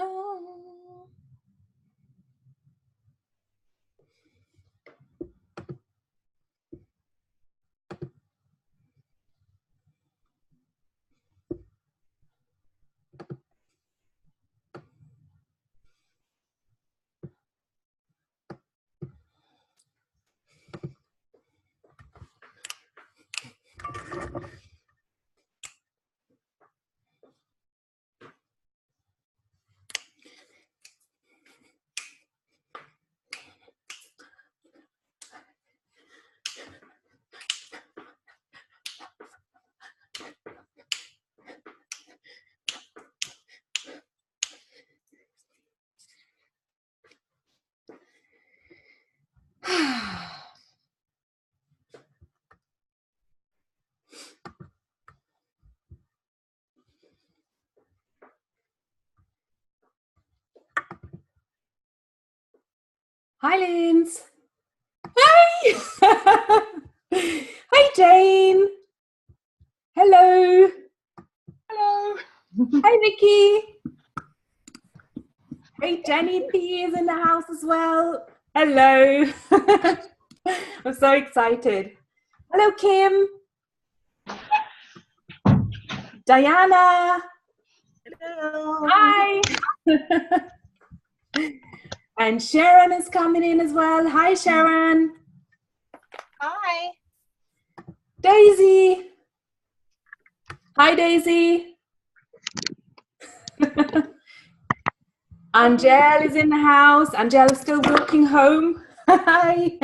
Oh. Hi, Linz. Hi. Hi, Jane. Hello. Hello. Hi, Vicky. Hey, Jenny P is in the house as well. Hello. I'm so excited. Hello, Kim. Diana. Hello. Hi. And Sharon is coming in as well. Hi, Sharon. Hi. Daisy. Hi, Daisy. Angel is in the house. Angel is still walking home. Hi.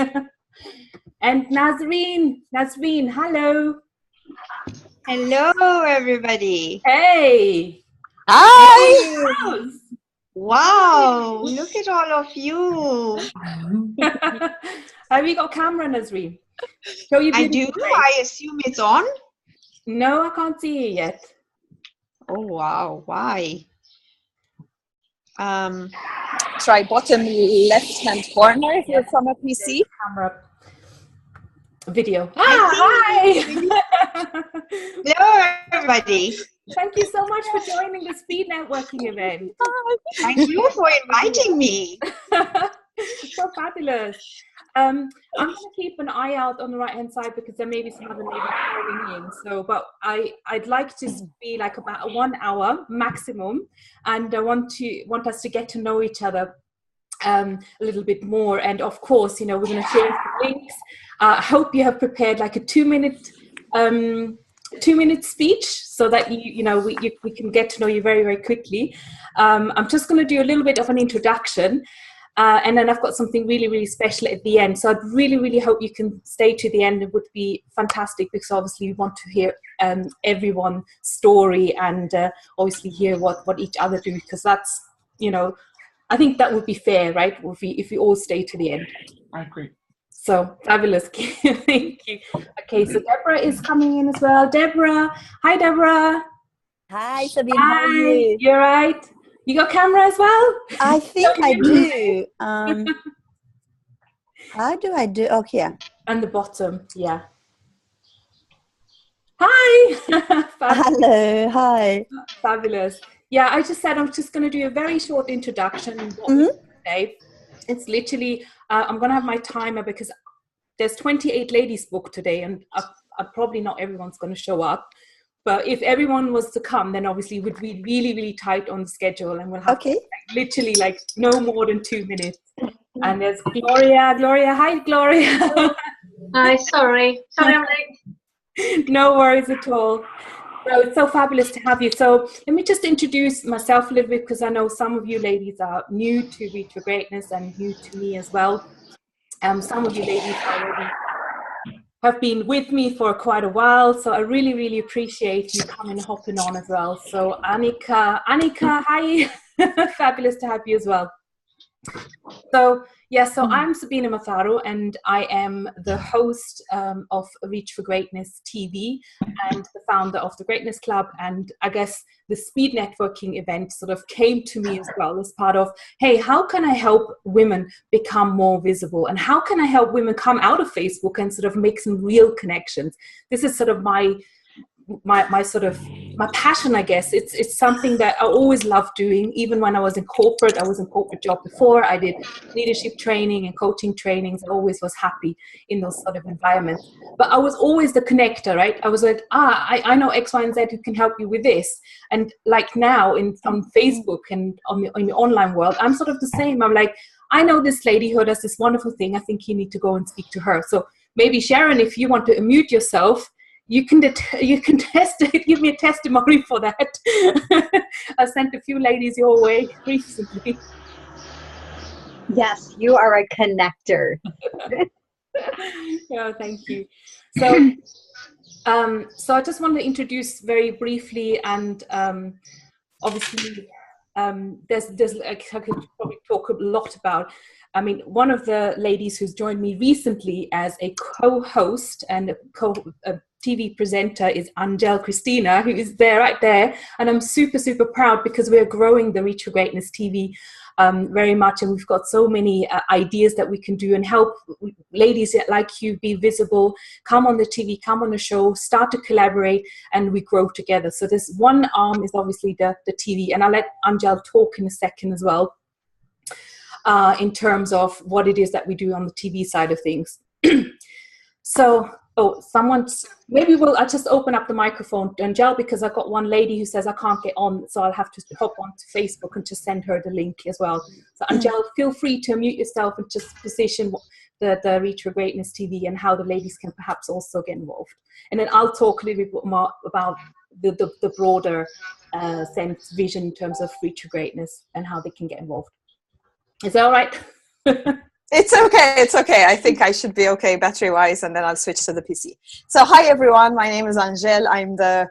And Nazreen. Nazreen, hello. Hello, everybody. Hey. Hi. Wow, look at all of you. Have you got camera, Nazreen? Show you I do. I assume it's on. No, I can't see you yet. Oh, wow. Why? Try bottom left-hand corner if you're from a PC. Camera. Video. Hi. Hello, everybody. Thank you so much for joining the speed networking event. Thank you for inviting me. So fabulous. I'm going to keep an eye out on the right-hand side because there may be some other ladies calling in. So, but I'd like to be like about 1 hour maximum, and I want us to get to know each other a little bit more. And of course, you know, we're going to share some links. I hope you have prepared like a 2-minute speech so that we can get to know you very, very quickly. I'm just going to do a little bit of an introduction. And then I've got something really, really special at the end. So I'd really, really hope you can stay to the end. It would be fantastic because obviously we want to hear everyone's story and obviously hear what each other do, because that's, you know, I think that would be fair, right? If we all stay to the end. I agree. So fabulous. Thank you. Okay, so Deborah is coming in as well. Deborah. Hi, Deborah. Hi, Sabine. Hi. How are you? You're right. You got camera as well? I think I do. How do I do? Okay. On the bottom, yeah. Hi. Hello. Hi. Fabulous. Yeah, I just said I'm just going to do a very short introduction. Today. It's literally, I'm going to have my timer because there's 28 ladies booked today, and probably not everyone's going to show up. But if everyone was to come, then obviously we'd be really, really tight on the schedule, and we'll have literally like no more than 2 minutes. And there's Gloria. Gloria, hi, Gloria. Hi, sorry I'm late. No worries at all. So it's so fabulous to have you. So let me just introduce myself a little bit, because I know some of you ladies are new to Reach for Greatness and new to me as well. Some of you ladies already have been with me for quite a while, so I really, really appreciate you coming, hopping on as well. So Annika, hi. Fabulous to have you as well. So I'm Sabina Matharu, and I am the host of Reach for Greatness TV and the founder of the Greatness Club. And I guess the speed networking event sort of came to me as well as part of, hey, how can I help women become more visible? And how can I help women come out of Facebook and sort of make some real connections? This is sort of my my sort of my passion, I guess. It's something that I always loved doing. Even when I was in corporate, I was in corporate job before. I did leadership training and coaching trainings. I always was happy in those sort of environments. But I was always the connector, right? I was like, I know X, Y, and Z who can help you with this. And like now on Facebook and in the online world, I'm sort of the same. I'm like, I know this lady who does this wonderful thing. I think you need to go and speak to her. So maybe Sharon, if you want to unmute yourself, you can test it, give me a testimony for that. I sent a few ladies your way recently. Yes, you are a connector. Yeah, thank you. So, so I just want to introduce very briefly, and obviously, there's like, I could probably talk a lot about. I mean, one of the ladies who's joined me recently as a co-host and a TV presenter is Angel Christina, who is there right there. And I'm super, super proud because we're growing the Reach for Greatness TV very much. And we've got so many ideas that we can do and help ladies like you be visible, come on the TV, come on the show, start to collaborate, and we grow together. So this one arm is obviously the TV. And I'll let Angel talk in a second as well. In terms of what it is that we do on the TV side of things. So, I'll just open up the microphone to Angel, because I've got one lady who says I can't get on, so I'll have to hop onto Facebook and just send her the link as well. So Angel, feel free to unmute yourself and just position the Reach for Greatness TV and how the ladies can perhaps also get involved. And then I'll talk a little bit more about the broader vision in terms of Reach for Greatness and how they can get involved. Is that all right? It's okay. It's okay. I think I should be okay battery-wise, and then I'll switch to the PC. So hi, everyone. My name is Angel. I'm the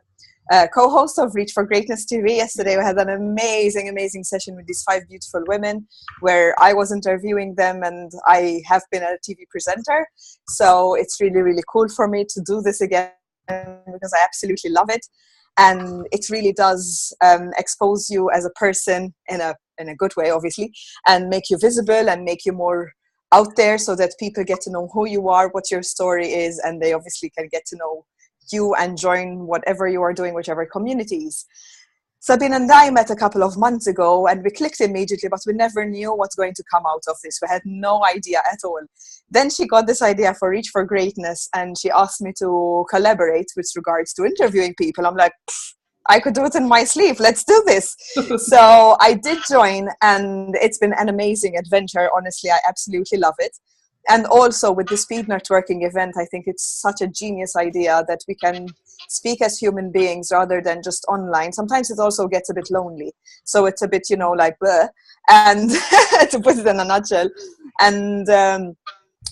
co-host of Reach for Greatness TV. Yesterday, we had an amazing, amazing session with these 5 beautiful women where I was interviewing them, and I have been a TV presenter. So it's really, really cool for me to do this again because I absolutely love it. And it really does expose you as a person in a good way, obviously, and make you visible and make you more out there so that people get to know who you are, what your story is, and they obviously can get to know you and join whatever you are doing, whichever communities. Sabine and I met a couple of months ago and we clicked immediately, but we never knew what's going to come out of this. We had no idea at all. Then she got this idea for Reach for Greatness and she asked me to collaborate with regards to interviewing people. I'm like, I could do it in my sleep. Let's do this. So I did join and it's been an amazing adventure. Honestly, I absolutely love it. And also with the speed networking event, I think it's such a genius idea that we can speak as human beings rather than just online. Sometimes it also gets a bit lonely. So it's a bit, like, bleh. And to put it in a nutshell. And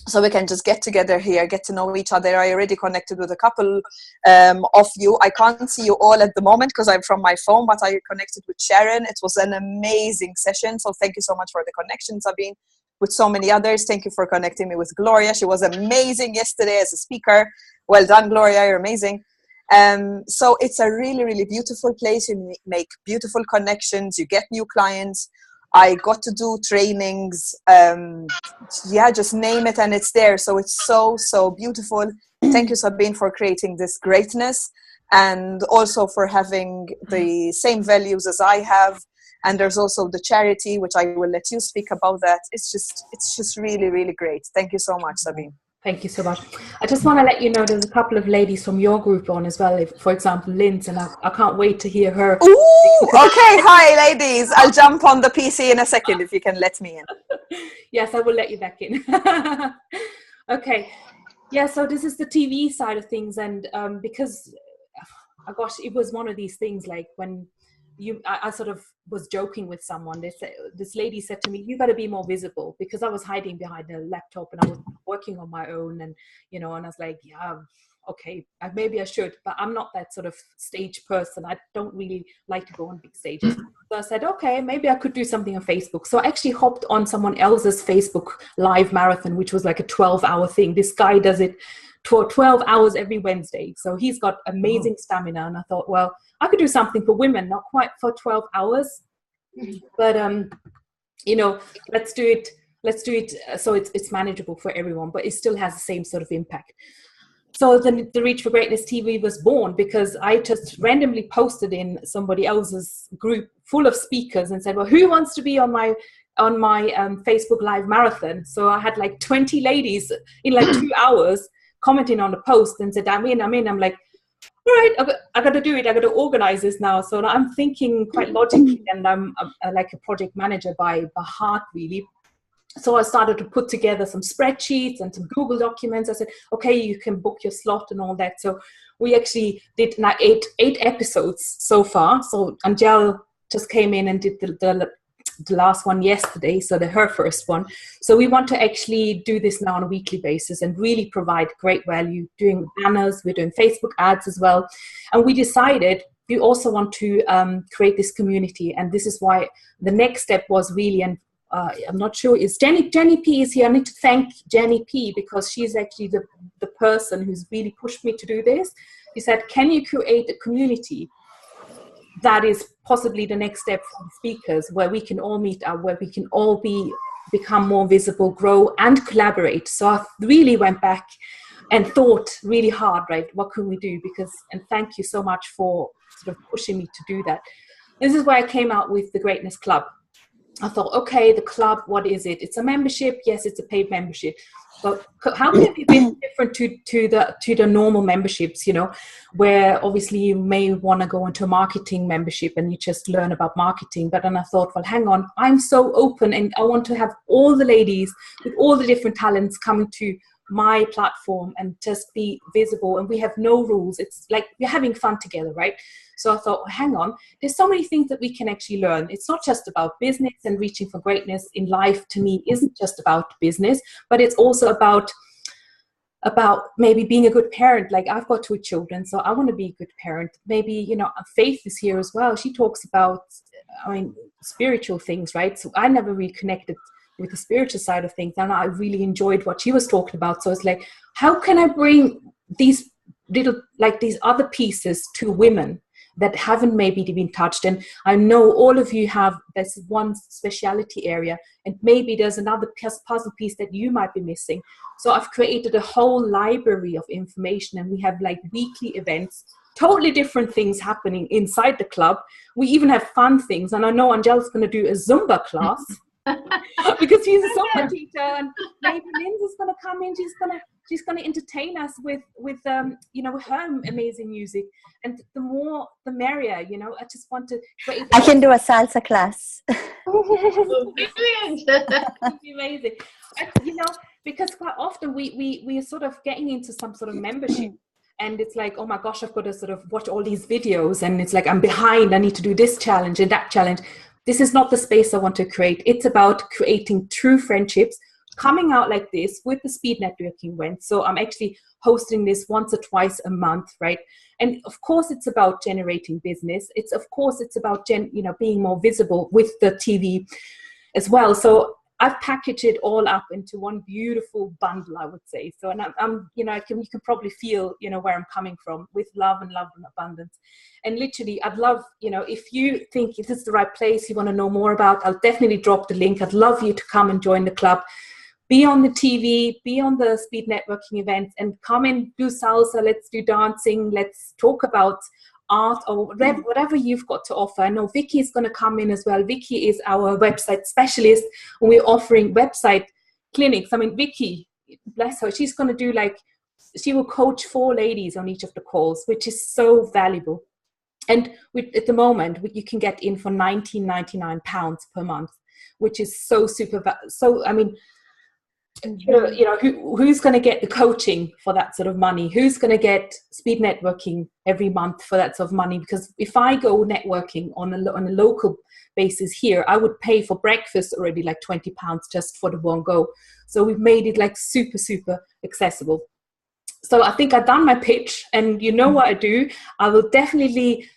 so we can just get together here, get to know each other. I already connected with a couple of you. I can't see you all at the moment because I'm from my phone, but I connected with Sharon. It was an amazing session. So thank you so much for the connection, Sabine. With so many others. Thank you for connecting me with Gloria. She was amazing yesterday as a speaker. Well done, Gloria. You're amazing. So it's a really, really beautiful place. You make beautiful connections. You get new clients. I got to do trainings. Just name it and it's there. So it's so, so beautiful. Thank you, Sabine, for creating this greatness and also for having the same values as I have. And there's also the charity, which I will let you speak about that. It's just really, really great. Thank you so much, Sabine. Thank you so much. I just want to let you know there's a couple of ladies from your group on as well. For example, Linz, and I can't wait to hear her. Ooh, okay. Hi, ladies. I'll jump on the PC in a second if you can let me in. Yes, I will let you back in. Okay. Yeah, so this is the TV side of things. And because, gosh, it was one of these things like when I sort of was joking with someone. This lady said to me, you got to be more visible, because I was hiding behind a laptop and I was working on my own, and and I was like, yeah, okay, maybe I should, but I'm not that sort of stage person. I don't really like to go on big stages. So I said, okay, maybe I could do something on Facebook. So I actually hopped on someone else's Facebook live marathon, which was like a 12-hour thing. This guy does it for 12 hours every Wednesday. So he's got amazing stamina. And I thought, well, I could do something for women, not quite for 12 hours, but, let's do it so it's manageable for everyone, but it still has the same sort of impact. so the Reach for Greatness TV was born because I just randomly posted in somebody else's group full of speakers and said, well, who wants to be on my Facebook Live marathon? So I had like 20 ladies in like 2 hours commenting on the post and said, I'm in. I'm like, all right, I got to do it. I got to organize this now. So I'm thinking quite logically, and I'm like a project manager by heart, really. So I started to put together some spreadsheets and some Google documents. I said, okay, you can book your slot and all that. So we actually did now eight episodes so far. So Angel just came in and did the last one yesterday, so her first one. So we want to actually do this now on a weekly basis and really provide great value, doing banners, we're doing Facebook ads as well. And we decided we also want to create this community, and this is why the next step was really, and I'm not sure, is Jenny P is here. I need to thank Jenny P because she's actually the person who's really pushed me to do this. She said, can you create a community that is possibly the next step for the speakers, where we can all meet up, where we can all become more visible, grow and collaborate. So I really went back and thought really hard, right, what can we do? And thank you so much for sort of pushing me to do that. This is where I came out with the Greatness Club. I thought, okay, the club, what is it? It's a membership. Yes, it's a paid membership. But how can it be different to the normal memberships, where obviously you may want to go into a marketing membership and you just learn about marketing. But then I thought, well, hang on, I'm so open and I want to have all the ladies with all the different talents coming to my platform and just be visible, and we have no rules. It's like we're having fun together, right? So I thought, well, hang on, there's so many things that we can actually learn. It's not just about business, and reaching for greatness in life to me isn't just about business, but it's also about maybe being a good parent. Like, I've got 2 children, so I want to be a good parent. Maybe, Faith is here as well. She talks about, spiritual things, right? So I never really connected with the spiritual side of things, and I really enjoyed what she was talking about. So it's like, how can I bring these these other pieces to women that haven't maybe been touched? And I know all of you have this one speciality area, and maybe there's another puzzle piece that you might be missing. So I've created a whole library of information, and we have like weekly events, totally different things happening inside the club. We even have fun things, and I know Angel's going to do a Zumba class because she's a Zumba teacher, and maybe Lindsay's going to come in. She's going to entertain us with her amazing music, and the more the merrier. I just want to create. I can do a salsa class. Brilliant. It'd be amazing. Because quite often we are sort of getting into some sort of membership, and it's like, oh my gosh, I've got to sort of watch all these videos, and it's like, I'm behind. I need to do this challenge and that challenge. This is not the space I want to create. It's about creating true friendships, coming out like this with the speed networking event. So I'm actually hosting this once or twice a month, right? And of course, it's about generating business. It's about being more visible with the TV as well. So I've packaged it all up into one beautiful bundle, I would say. So, and I'm you can probably feel, where I'm coming from, with love and abundance. And literally, I'd love, if you think if this is the right place, you want to know more about, I'll definitely drop the link. I'd love you to come and join the club. Be on the TV, be on the speed networking events, and come and do salsa. Let's do dancing. Let's talk about art or whatever you've got to offer. I know Vicky is going to come in as well. Vicky is our website specialist, and we're offering website clinics. Vicky, bless her, she's going to do she will coach 4 ladies on each of the calls, which is so valuable. And at the moment, you can get in for £19.99 per month, which is so super. So who's going to get the coaching for that sort of money? Who's going to get speed networking every month for that sort of money? Because if I go networking on a local basis here, I would pay for breakfast already like £20 just for the one go. So we've made it like super, super accessible. So I think I've done my pitch, and you know what I do. I will definitely,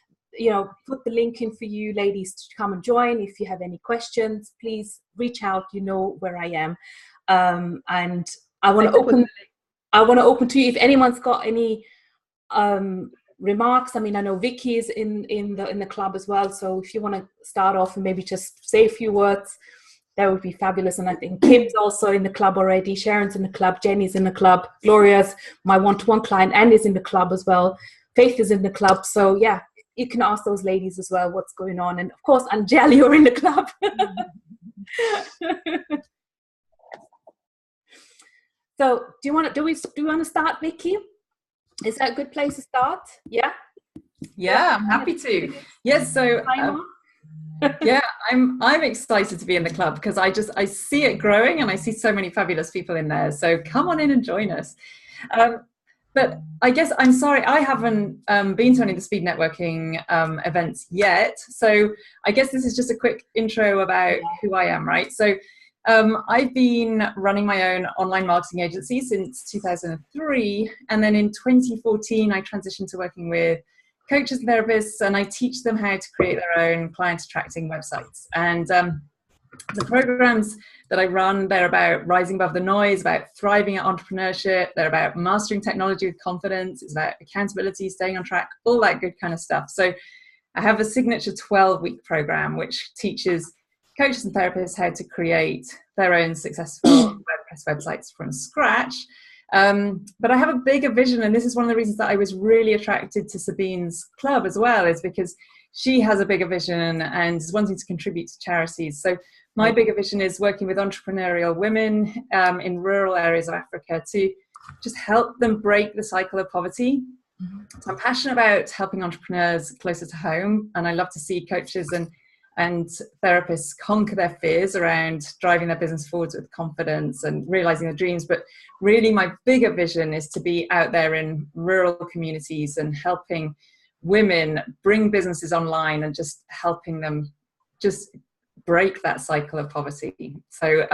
put the link in for you ladies to come and join. If you have any questions, please reach out. You know where I am. And I want to open to you if anyone's got any remarks. I know Vicky is in the club as well, so if you want to start off and maybe just say a few words, that would be fabulous. And I think Kim's also in the club already. Sharon's in the club. Jenny's in the club. Gloria's my one-to-one client and is in the club as well. Faith is in the club. So yeah, you can ask those ladies as well what's going on. And of course, Angel, you're in the club. So do you want to start, Vicky? Is that a good place to start? Yeah. Yeah, I'm happy to. Yes, so yeah, I'm excited to be in the club because I see it growing and I see so many fabulous people in there. So come on in and join us. But I guess I'm sorry I haven't been to any of the speed networking events yet. So I guess this is just a quick intro about who I am, right? So I've been running my own online marketing agency since 2003, and then in 2014 I transitioned to working with coaches and therapists, and I teach them how to create their own client attracting websites. And the programs that I run, they're about rising above the noise, about thriving at entrepreneurship, they're about mastering technology with confidence, it's about accountability, staying on track, all that good kind of stuff. So I have a signature 12-week program which teaches coaches and therapists how to create their own successful WordPress websites from scratch. But I have a bigger vision, and this is one of the reasons that I was really attracted to Sabine's club as well, is because she has a bigger vision and is wanting to contribute to charities. So my bigger vision is working with entrepreneurial women in rural areas of Africa to just help them break the cycle of poverty. So I'm passionate about helping entrepreneurs closer to home, and I love to see coaches and therapists conquer their fears around driving their business forwards with confidence and realizing their dreams. But really my bigger vision is to be out there in rural communities and helping women bring businesses online and just helping them just break that cycle of poverty. So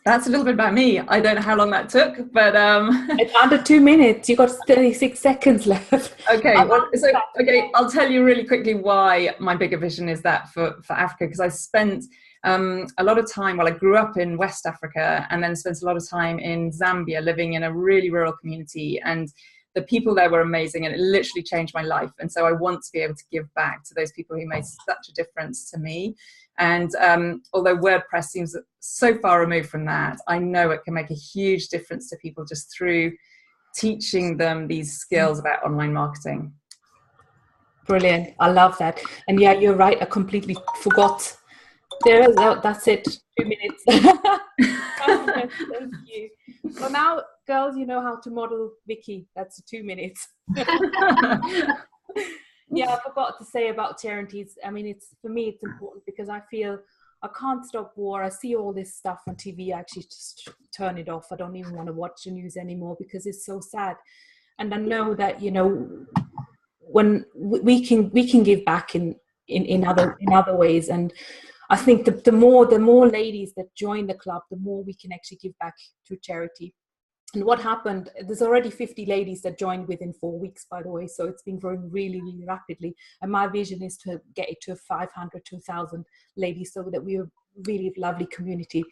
that's a little bit about me. I don't know how long that took, but it's under 2 minutes. You got 36 seconds left. Okay, I'll tell you really quickly why my bigger vision is that for Africa, because I spent a lot of time, I grew up in West Africa and then spent a lot of time in Zambia living in a really rural community, and the people there were amazing and it literally changed my life. And so I want to be able to give back to those people who made such a difference to me. And although WordPress seems so far removed from that, I know it can make a huge difference to people just through teaching them these skills about online marketing. Brilliant. I love that. And yeah, you're right. I completely forgot. That's it. 2 minutes. Thank you. So now, girls, you know how to model Vicky. That's 2 minutes. Yeah, I forgot to say about charities. I mean, for me, it's important because I feel I can't stop war. I see all this stuff on TV. I actually just turn it off. I don't even want to watch the news anymore because it's so sad. And I know that, you know, when we can give back in other ways. And I think the more ladies that join the club, the more we can actually give back to charity. And what happened, there's already 50 ladies that joined within 4 weeks, by the way. So it's been growing really, really rapidly. And my vision is to get it to 500 to 1,000 ladies so that we're really a lovely community.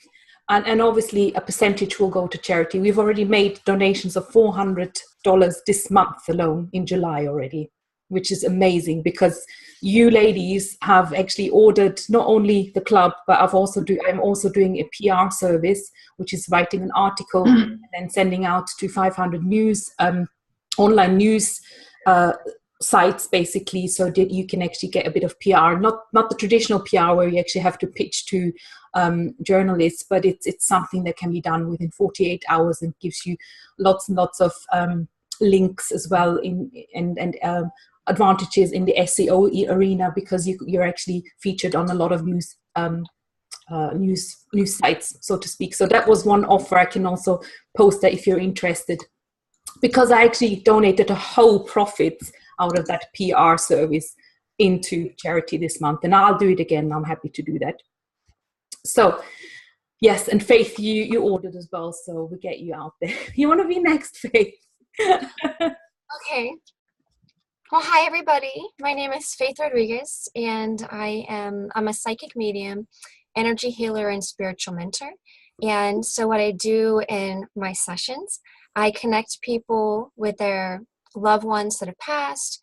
And obviously a percentage will go to charity. We've already made donations of $400 this month alone in July already, which is amazing because you ladies have actually ordered not only the club, but I'm also doing a PR service, which is writing an article and then sending out to 500 news, online news sites basically, so that you can actually get a bit of PR, not the traditional PR where you actually have to pitch to journalists, but it's something that can be done within 48 hours and gives you lots and lots of links as well and advantages in the SEO arena because you're actually featured on a lot of news sites, so to speak. So that was one offer. I can also post that if you're interested, because I actually donated a whole profit out of that PR service into charity this month, and I'll do it again. I'm happy to do that. So yes, and Faith, you ordered as well, so we get you out there. You want to be next, Faith? Okay. Well, hi everybody. My name is Faith Rodriguez, and I'm a psychic medium, energy healer, and spiritual mentor. And so what I do in my sessions, I connect people with their loved ones that have passed,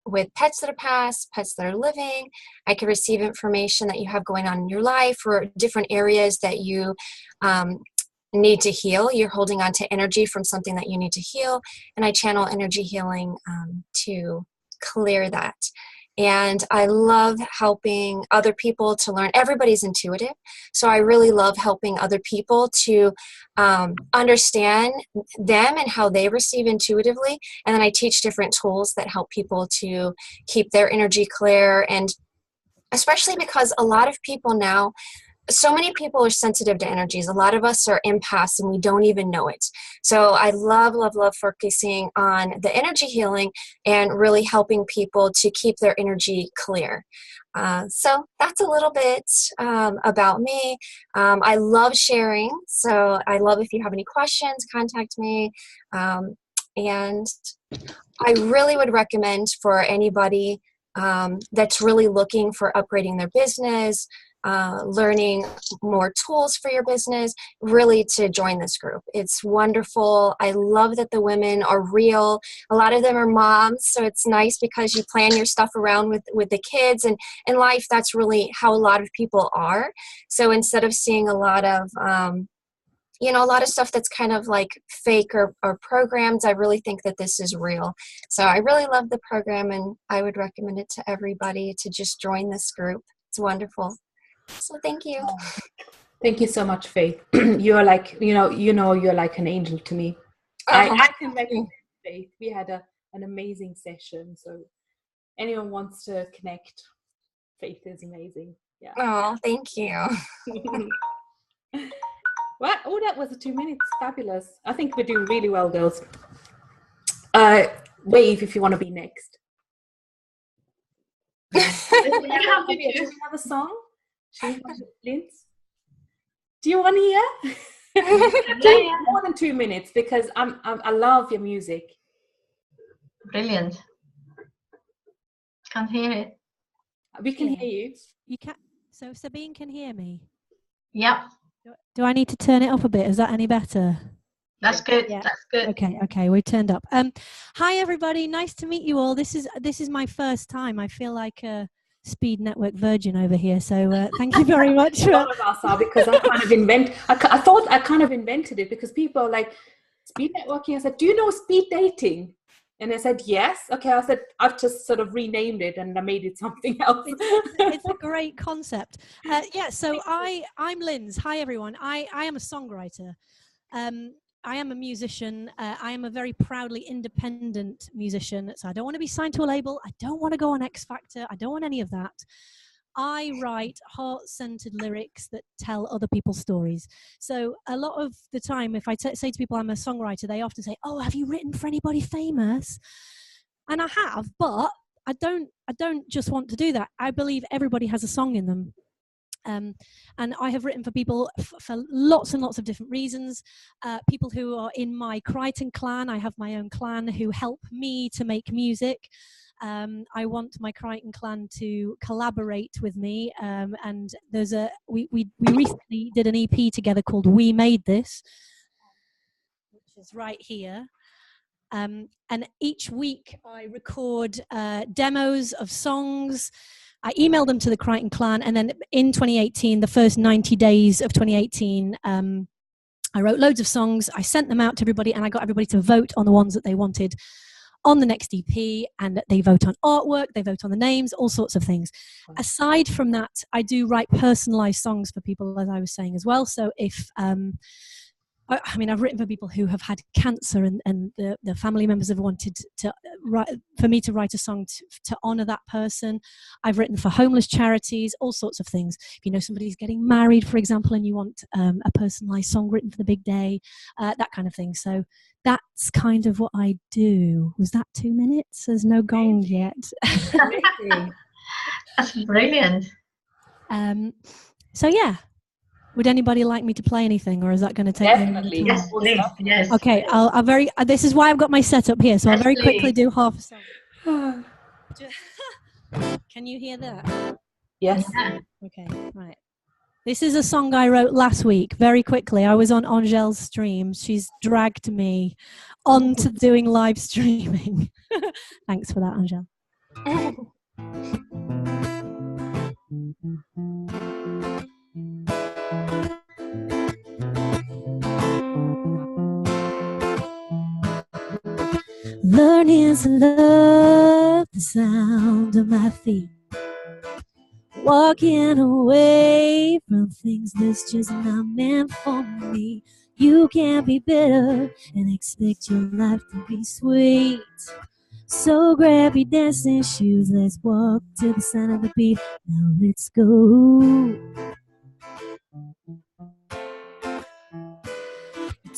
with pets that are passed, pets that are living. I can receive information that you have going on in your life or different areas that you need to heal. You're holding on to energy from something that you need to heal, and I channel energy healing to clear that. And I love helping other people to learn. Everybody's intuitive, so I really love helping other people to understand them and how they receive intuitively. And then I teach different tools that help people to keep their energy clear, and especially because a lot of people now, so many people are sensitive to energies. A lot of us are empaths and we don't even know it. So I love, love, love focusing on the energy healing and really helping people to keep their energy clear. So that's a little bit about me. I love sharing. So I love if you have any questions, contact me. And I really would recommend for anybody that's really looking for upgrading their business, learning more tools for your business, really to join this group. It's wonderful. I love that the women are real. A lot of them are moms, so it's nice because you plan your stuff around with the kids, and in life, that's really how a lot of people are. So instead of seeing a lot of a lot of stuff that's kind of like fake or programs, I really think that this is real. So I really love the program, and I would recommend it to everybody to just join this group. It's wonderful. So thank you. Thank you so much, Faith. You're like, you're like an angel to me. I can recommend Faith. We had an amazing session. So anyone wants to connect, Faith is amazing. Yeah. Oh, thank you. What? Oh, that was 2 minutes. Fabulous. I think we're doing really well, girls. Wave if you want to be next. Do we have a song? Linz? Do you want to hear? Do more than 2 minutes, because I love your music. Brilliant. Can't hear it. We can hear you. You can. So Sabine can hear me. Yep. Do I need to turn it up a bit? Is that any better? That's good. Yeah. That's good. Okay, we turned up. Hi everybody, nice to meet you all. This is my first time. I feel like a speed network virgin over here. So thank you very much. A lot of us are, because I thought I kind of invented it, because people are like, speed networking. I said, do you know speed dating? And I said, yes. Okay, I said, I've just sort of renamed it and I made it something else. It's a great concept. So I'm Linz. Hi, everyone. I am a songwriter. I am a musician. I am a very proudly independent musician. So I don't want to be signed to a label. I don't want to go on X Factor. I don't want any of that. I write heart-centered lyrics that tell other people's stories. So a lot of the time, if I say to people I'm a songwriter, they often say, "Oh, have you written for anybody famous?" And I have, but I don't just want to do that. I believe everybody has a song in them. And I have written for people for lots and lots of different reasons. People who are in my Crichton clan. I have my own clan who help me to make music. I want my Crichton clan to collaborate with me, and there's we recently did an EP together called We Made This, which is right here. And each week I record demos of songs. I email them to the Crichton clan, and then in 2018, the first 90 days of 2018, I wrote loads of songs. I sent them out to everybody, and I got everybody to vote on the ones that they wanted on the next EP, and they vote on artwork, they vote on the names, all sorts of things. Aside from that, I do write personalized songs for people, as I was saying as well. So if I've written for people who have had cancer, and the family members have wanted to write for me to write a song to honor that person. I've written for homeless charities, all sorts of things. If you know somebody's getting married, for example, and you want a personalized song written for the big day, that kind of thing. So that's kind of what I do. Was that 2 minutes? There's no gong yet. That's brilliant. So yeah. Would anybody like me to play anything, or is that going to take Definitely. me? Yes, please. Yes. Okay, I'll very. This is why I've got my setup here, so I'll very quickly do half a song. Can you hear that? Yes. Yeah. Okay, right. This is a song I wrote last week. Very quickly, I was on Angel's stream. She's dragged me onto doing live streaming. Thanks for that, Angel. Learning to love the sound of my feet. Walking away from things that's just not meant for me. You can't be bitter and expect your life to be sweet. So grab your dancing shoes, let's walk to the sound of the beat. Now let's go.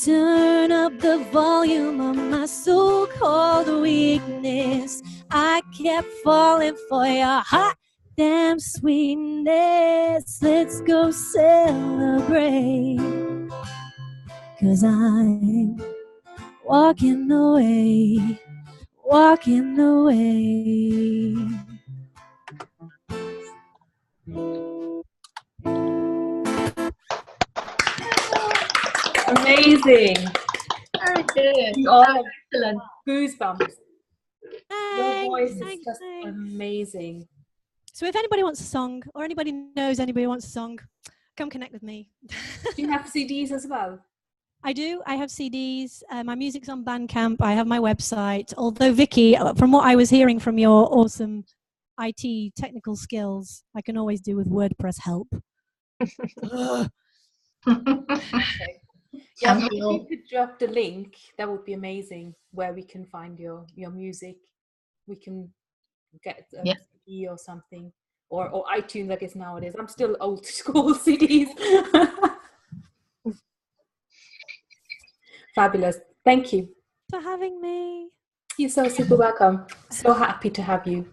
Turn up the volume of my so-called weakness. I kept falling for your hot damn sweetness. Let's go celebrate, 'cause I'm walking away, walking away. Amazing. Very good. You all have Excellent. goosebumps. Your voice is Thanks, just thanks. amazing. So if anybody wants a song, or anybody knows anybody wants a song, come connect with me. Do you have CDs as well? I do. I have CDs. My music's on Bandcamp. I have my website. Although Vicky, from what I was hearing from your awesome IT technical skills, I can always do with WordPress help. Okay. Yeah, Thank if you. you could drop the link, that would be amazing, where we can find your music. We can get a Yeah. CD or something, or iTunes, I guess nowadays. I'm still old school CDs. Fabulous. Thank you. For having me. You're so super welcome. So happy to have you.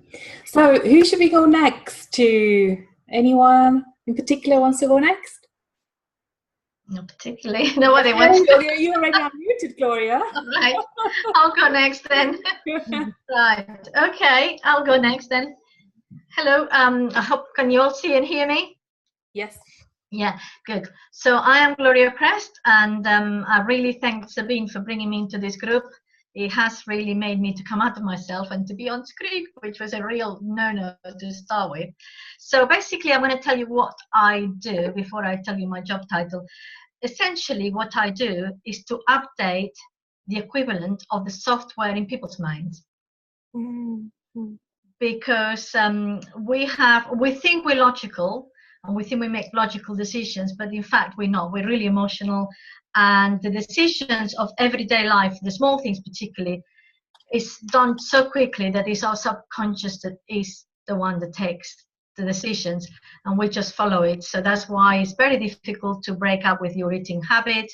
So who should we go next to? Anyone in particular wants to go next? Not particularly. Nobody wants to. Oh, you already unmuted, Gloria. Right. I'll go next then. Right. Okay. I'll go next then. Hello. I hope, can you all see and hear me? Yes. Yeah, good. So I am Gloria Prest, and I really thank Sabine for bringing me into this group. It has really made me to come out of myself and to be on screen, which was a real no-no to start with. So basically, I'm going to tell you what I do before I tell you my job title. Essentially, what I do is to update the equivalent of the software in people's minds. Because we think we're logical, and we think we make logical decisions, but in fact we're not. We're really emotional, and the decisions of everyday life, the small things particularly, is done so quickly that it's our subconscious that is the one that takes the decisions, and we just follow it. So that's why it's very difficult to break up with your eating habit,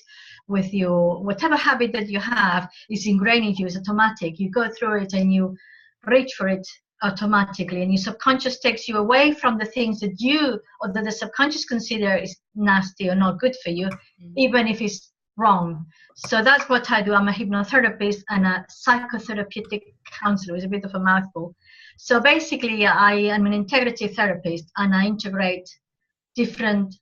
with your whatever habit that you have is ingrained in you, it's automatic. You go through it and you reach for it automatically, and your subconscious takes you away from the things that you or that the subconscious consider is nasty or not good for you, even if it's wrong. So that's what I do. I'm a hypnotherapist and a psychotherapeutic counselor. It's a bit of a mouthful. So basically, I am an integrative therapist, and I integrate different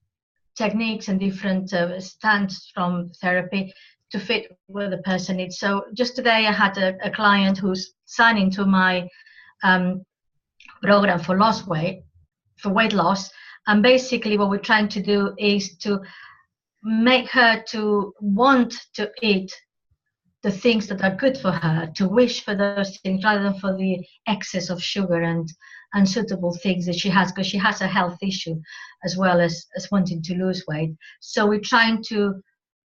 techniques and different stands from therapy to fit where the person needs. So just today, I had a client who's signing to my program for weight loss, and basically what we're trying to do is to make her to want to eat the things that are good for her, to wish for those things rather than for the excess of sugar and unsuitable things that she has, because she has a health issue as well as wanting to lose weight. So we're trying to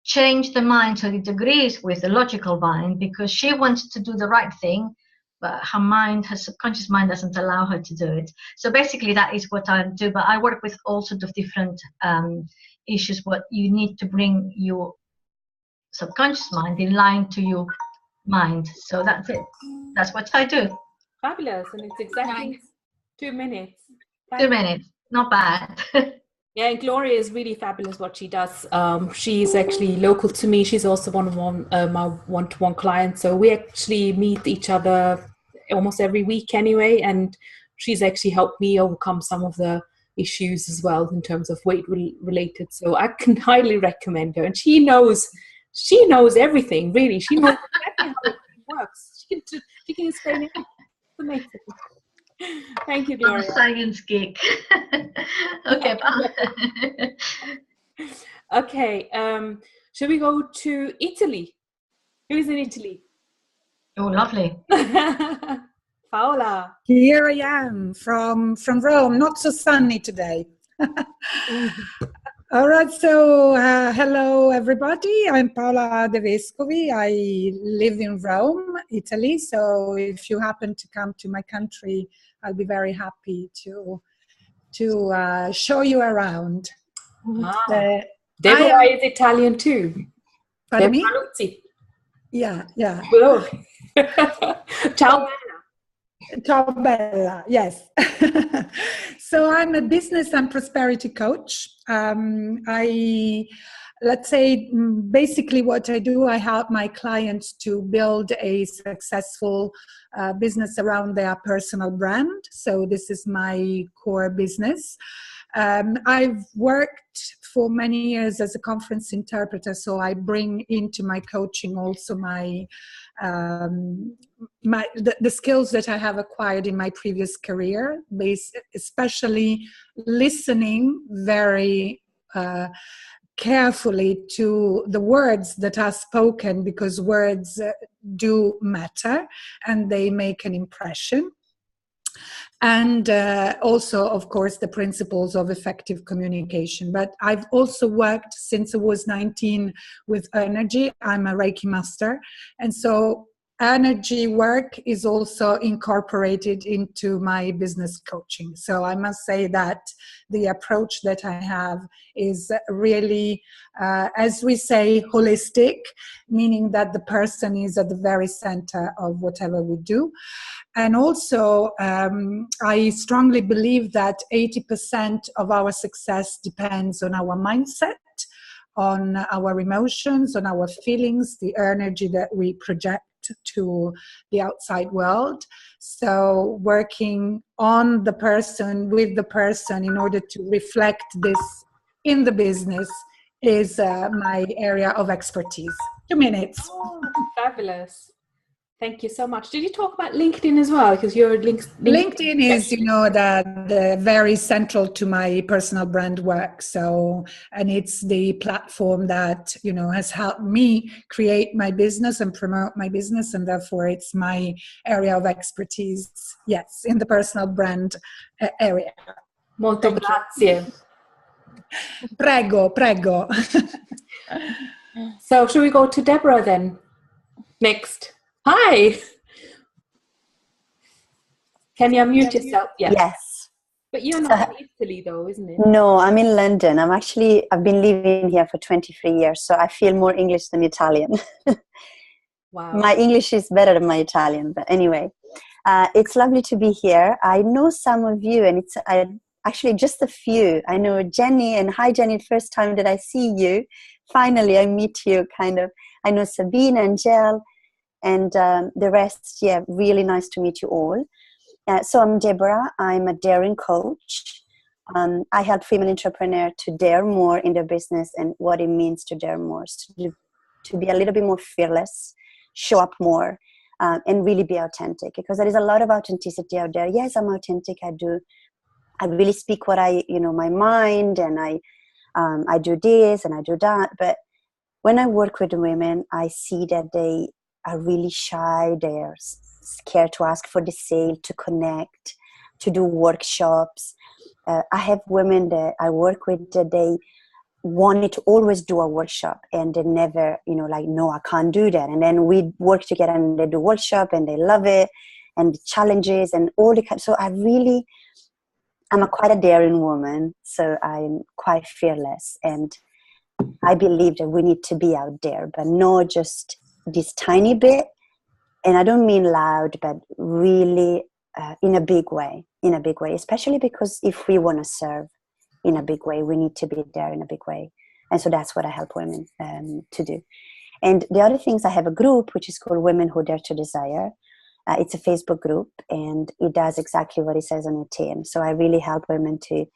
change the mind so it agrees with the logical mind, because she wants to do the right thing, but her subconscious mind doesn't allow her to do it. So basically that is what I do, but I work with all sorts of different issues. What you need to bring your subconscious mind in line to your mind. So that's it. That's what I do. Fabulous. And it's exactly 2 minutes. 2 minutes. Not bad. Yeah, and Gloria is really fabulous what she does. She's actually local to me. She's also one of my one-to-one clients. So we actually meet each other almost every week anyway. And she's actually helped me overcome some of the issues as well in terms of weight related. So I can highly recommend her. And she knows everything, really. She knows exactly how it works. She can explain it. It's amazing. Thank you, I'm a Gloria. science geek. Okay, Okay, should we go to Italy? Who's in Italy? oh, lovely. Paola. Here I am from Rome. Not so sunny today. All right, so hello everybody. I'm Paola De Vescovi. I live in Rome, Italy. So if you happen to come to my country, I'll be very happy to show you around. Deborah is Italian too. Pardon me? Luzzi. Yeah. Oh. Ciao. Ciao Bella, yes. So I'm a business and prosperity coach. Let's say basically what I do, I help my clients to build a successful business around their personal brand. So this is my core business. I've worked for many years as a conference interpreter, so I bring into my coaching also the skills that I have acquired in my previous career, especially listening very carefully to the words that are spoken, because words do matter and they make an impression. And also, of course, the principles of effective communication. But I've also worked since I was 19 with energy. I'm a Reiki master. And so energy work is also incorporated into my business coaching. So I must say that the approach that I have is really, as we say, holistic, meaning that the person is at the very center of whatever we do. And also, I strongly believe that 80% of our success depends on our mindset, on our emotions, on our feelings, the energy that we project to the outside world. So working on the person, with the person, in order to reflect this in the business is my area of expertise. 2 minutes. Oh, fabulous. Thank you so much. Did you talk about LinkedIn as well? Because your LinkedIn is, the very central to my personal brand work. So, and it's the platform that, has helped me create my business and promote my business. And therefore it's my area of expertise. Yes, in the personal brand area. Molto grazie. Prego. So should we go to Deborah then? Next. Hi. Can you unmute yourself? Yes. But you're not in Italy though, isn't it? No, I'm in London. I've been living here for 23 years, so I feel more English than Italian. Wow. My English is better than my Italian, but anyway. It's lovely to be here. I know some of you, and it's actually just a few. I know Jenny, and hi Jenny, first time that I see you. Finally, I meet you, kind of. I know Sabine and Angel. And the rest, really nice to meet you all. So I'm Deborah. I'm a daring coach. I help female entrepreneurs to dare more in their business and what it means to dare more, to be a little bit more fearless, show up more, and really be authentic. Because there is a lot of authenticity out there. Yes, I'm authentic. I really speak what my mind, and I do this and I do that. But when I work with women, I see that they are really shy, they're scared to ask for the sale, to connect, to do workshops. I have women that I work with that they wanted to always do a workshop and they never, no, I can't do that. And then we work together and they do workshop and they love it, and the challenges and all the so I'm quite a daring woman, so I'm quite fearless, and I believe that we need to be out there, but not just this tiny bit, and I don't mean loud, but really in a big way, especially because if we want to serve in a big way, we need to be there in a big way. And so that's what I help women to do. And the other things, I have a group which is called Women Who Dare to Desire. It's a Facebook group, and it does exactly what it says on the tin. So I really help women to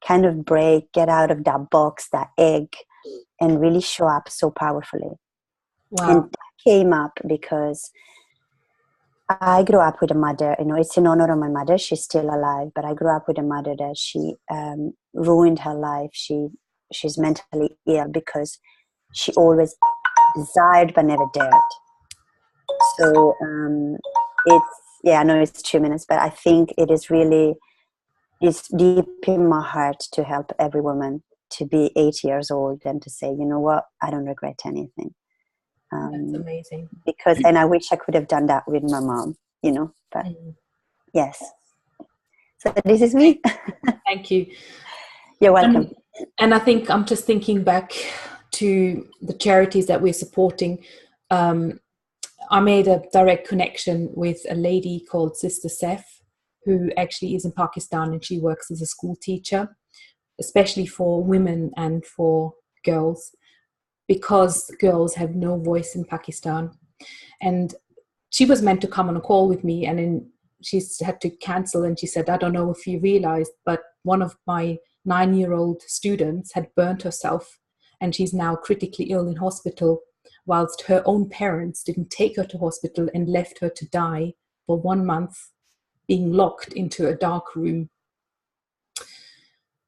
kind of get out of that box, that egg, and really show up so powerfully. Wow. And that came up because I grew up with a mother, it's in honor of my mother. She's still alive, but I grew up with a mother that she ruined her life. She's mentally ill because she always desired but never dared. So I know it's 2 minutes, but I think it's deep in my heart to help every woman to be 80 years old and to say, you know what, I don't regret anything. That's amazing. And I wish I could have done that with my mom, but yes. So this is me. Thank you. You're welcome. And I think I'm just thinking back to the charities that we're supporting. I made a direct connection with a lady called Sister Seth, who actually is in Pakistan, and she works as a school teacher, especially for women and for girls, because girls have no voice in Pakistan. And she was meant to come on a call with me, and then she's had to cancel, and she said, I don't know if you realized, but one of my 9-year-old students had burnt herself, and she's now critically ill in hospital, whilst her own parents didn't take her to hospital and left her to die for 1 month, being locked into a dark room.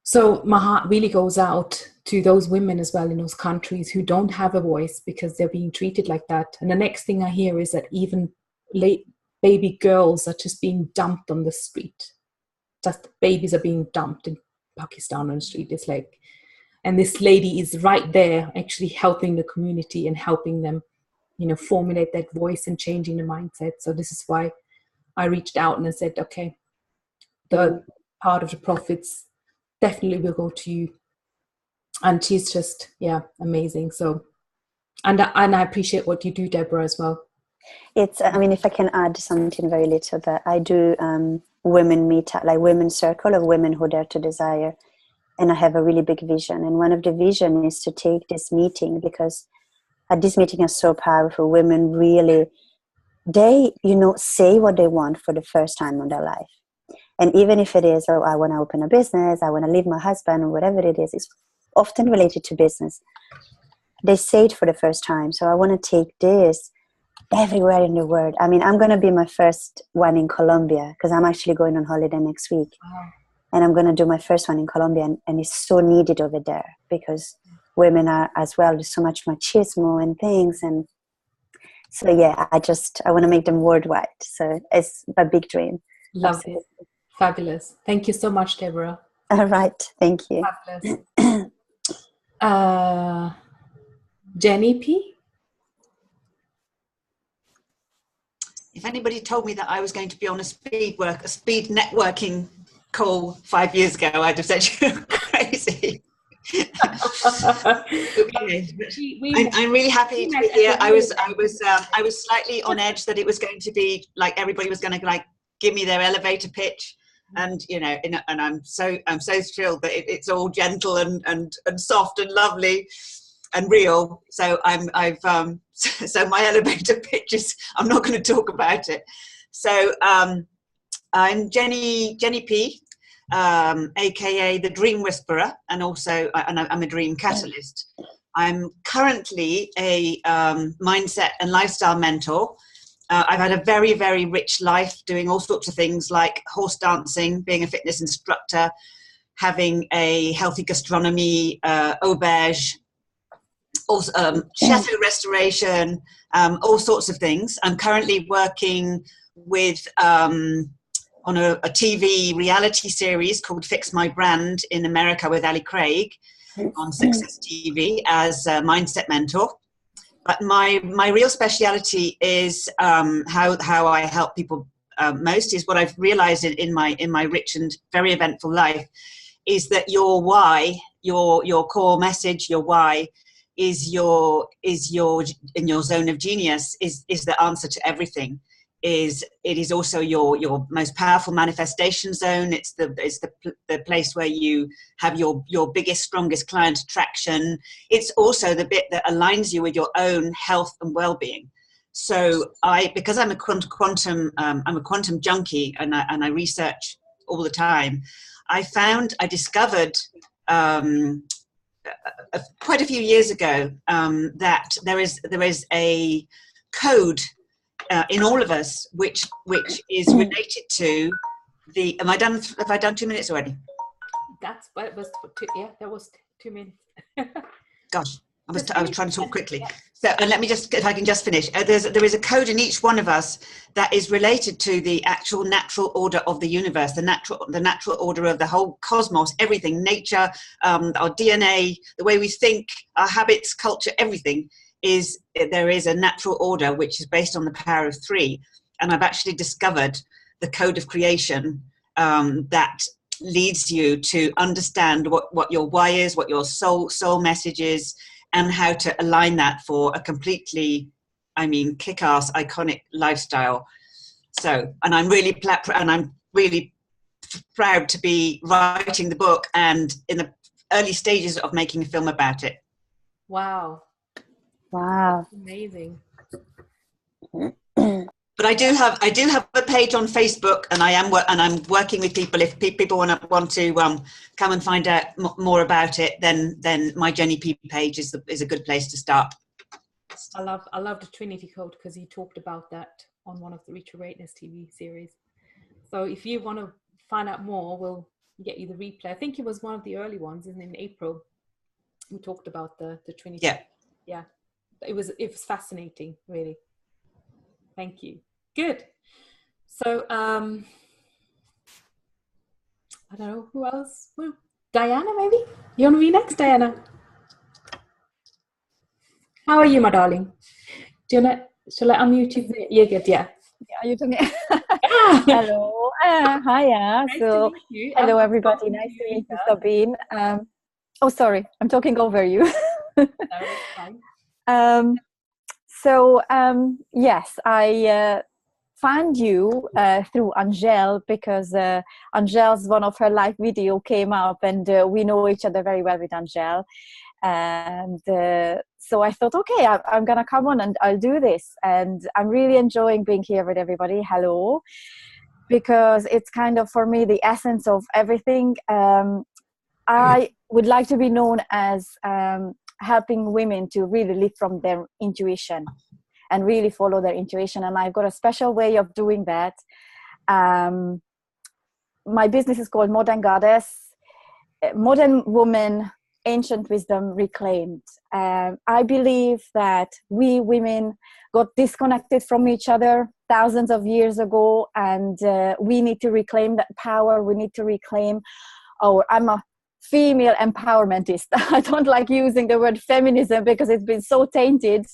So my heart really goes out to those women as well in those countries who don't have a voice because they're being treated like that. And the next thing I hear is that even baby girls are just being dumped on the street. Just babies are being dumped in Pakistan on the street. It's like, and this lady is right there actually helping the community and helping them, formulate that voice and changing the mindset. So this is why I reached out and I said, okay, the part of the profits definitely will go to you. And she's just, amazing. So, and I appreciate what you do, Deborah, as well. It's, if I can add something very little, but I do women meetup, like women's circle of women who dare to desire. And I have a really big vision. And one of the vision is to take this meeting, because at this meeting is so powerful. Women really, they, say what they want for the first time in their life. And even if it is, I want to open a business, I want to leave my husband, or whatever it is, it's often related to business. They say it for the first time. So I want to take this everywhere in the world. I'm going to be my first one in Colombia, because I'm actually going on holiday next week. Wow. And I'm going to do my first one in Colombia, and it's so needed over there, because women are as well, there's so much machismo and things. And so, I want to make them worldwide. So it's a big dream. Love it. Fabulous. Thank you so much, Deborah. All right. Thank you. Fabulous. Jenny P? If anybody told me that I was going to be on a speed networking call 5 years ago, I'd have said you're crazy. I'm really happy to be here. I was slightly on edge that it was going to be like everybody was going to give me their elevator pitch, and and I'm so thrilled that it's all gentle and soft and lovely and real. So so my elevator pitch is, I'm not going to talk about it. So I'm Jenny P, aka the Dream Whisperer, and also I'm a dream catalyst. I'm currently a mindset and lifestyle mentor. I've had a very, very rich life doing all sorts of things like horse dancing, being a fitness instructor, having a healthy gastronomy, auberge, also, chateau restoration, all sorts of things. I'm currently working with on a TV reality series called Fix My Brand in America with Ali Craig on Success TV as a mindset mentor. But my real speciality is how I help people most is what I've realized in my rich and very eventful life is that your why, your core message, your why is your in your zone of genius is the answer to everything. It is also your most powerful manifestation zone. It's the place where you have your biggest, strongest client attraction. It's also the bit that aligns you with your own health and well-being. So because I'm a quantum junkie and I research all the time, I discovered quite a few years ago that there is a code in all of us, which is related to the. Am I done? Have I done 2 minutes already? That's what it was. That was 2 minutes. Gosh, I was trying to talk quickly. So, and let me just, if I can just finish. There is a code in each one of us that is related to the actual natural order of the universe, the natural order of the whole cosmos, everything, nature, our DNA, the way we think, our habits, culture, everything is. There is a natural order which is based on the power of 3, and I've actually discovered the code of creation that leads you to understand what your why is, what your soul message is, and how to align that for a completely, kick-ass, iconic lifestyle. So, and I'm really proud to be writing the book and in the early stages of making a film about it. Wow. Wow. Amazing. But I do have a page on Facebook, and I'm working with people. If people want to come and find out more about it, then my Jenny P page is a good place to start. I love the Trinity Code because he talked about that on one of the Reach for Greatness TV series. So if you want to find out more, we'll get you the replay. I think it was one of the early ones, in April. We talked about the Trinity. Yeah. It was fascinating, really. Thank you. Good. So, I don't know who else. Well, Diana, maybe? You want to be next, Diana? How are you, my darling? Shall I unmute you? You're good, yeah. Yeah, you told me. Hello. Hiya. Nice So, to meet you. hello, everybody. Nice to meet you, Sabine. Oh, sorry. I'm talking over you. No, that's fine. Yes, I found you through Angèle because Angèle's one of her live video came up, and we know each other very well with Angèle. And so I thought, okay, I'm going to come on and I'll do this. And I'm really enjoying being here with everybody. Hello. Because it's kind of, for me, the essence of everything. I would like to be known as helping women to really live from their intuition and really follow their intuition. And I've got a special way of doing that. My business is called Modern Goddess, Modern Woman, Ancient Wisdom Reclaimed. I believe that we women got disconnected from each other thousands of years ago, and we need to reclaim that power. We need to reclaim I'm a female empowermentist. I don't like using the word feminism because it's been so tainted,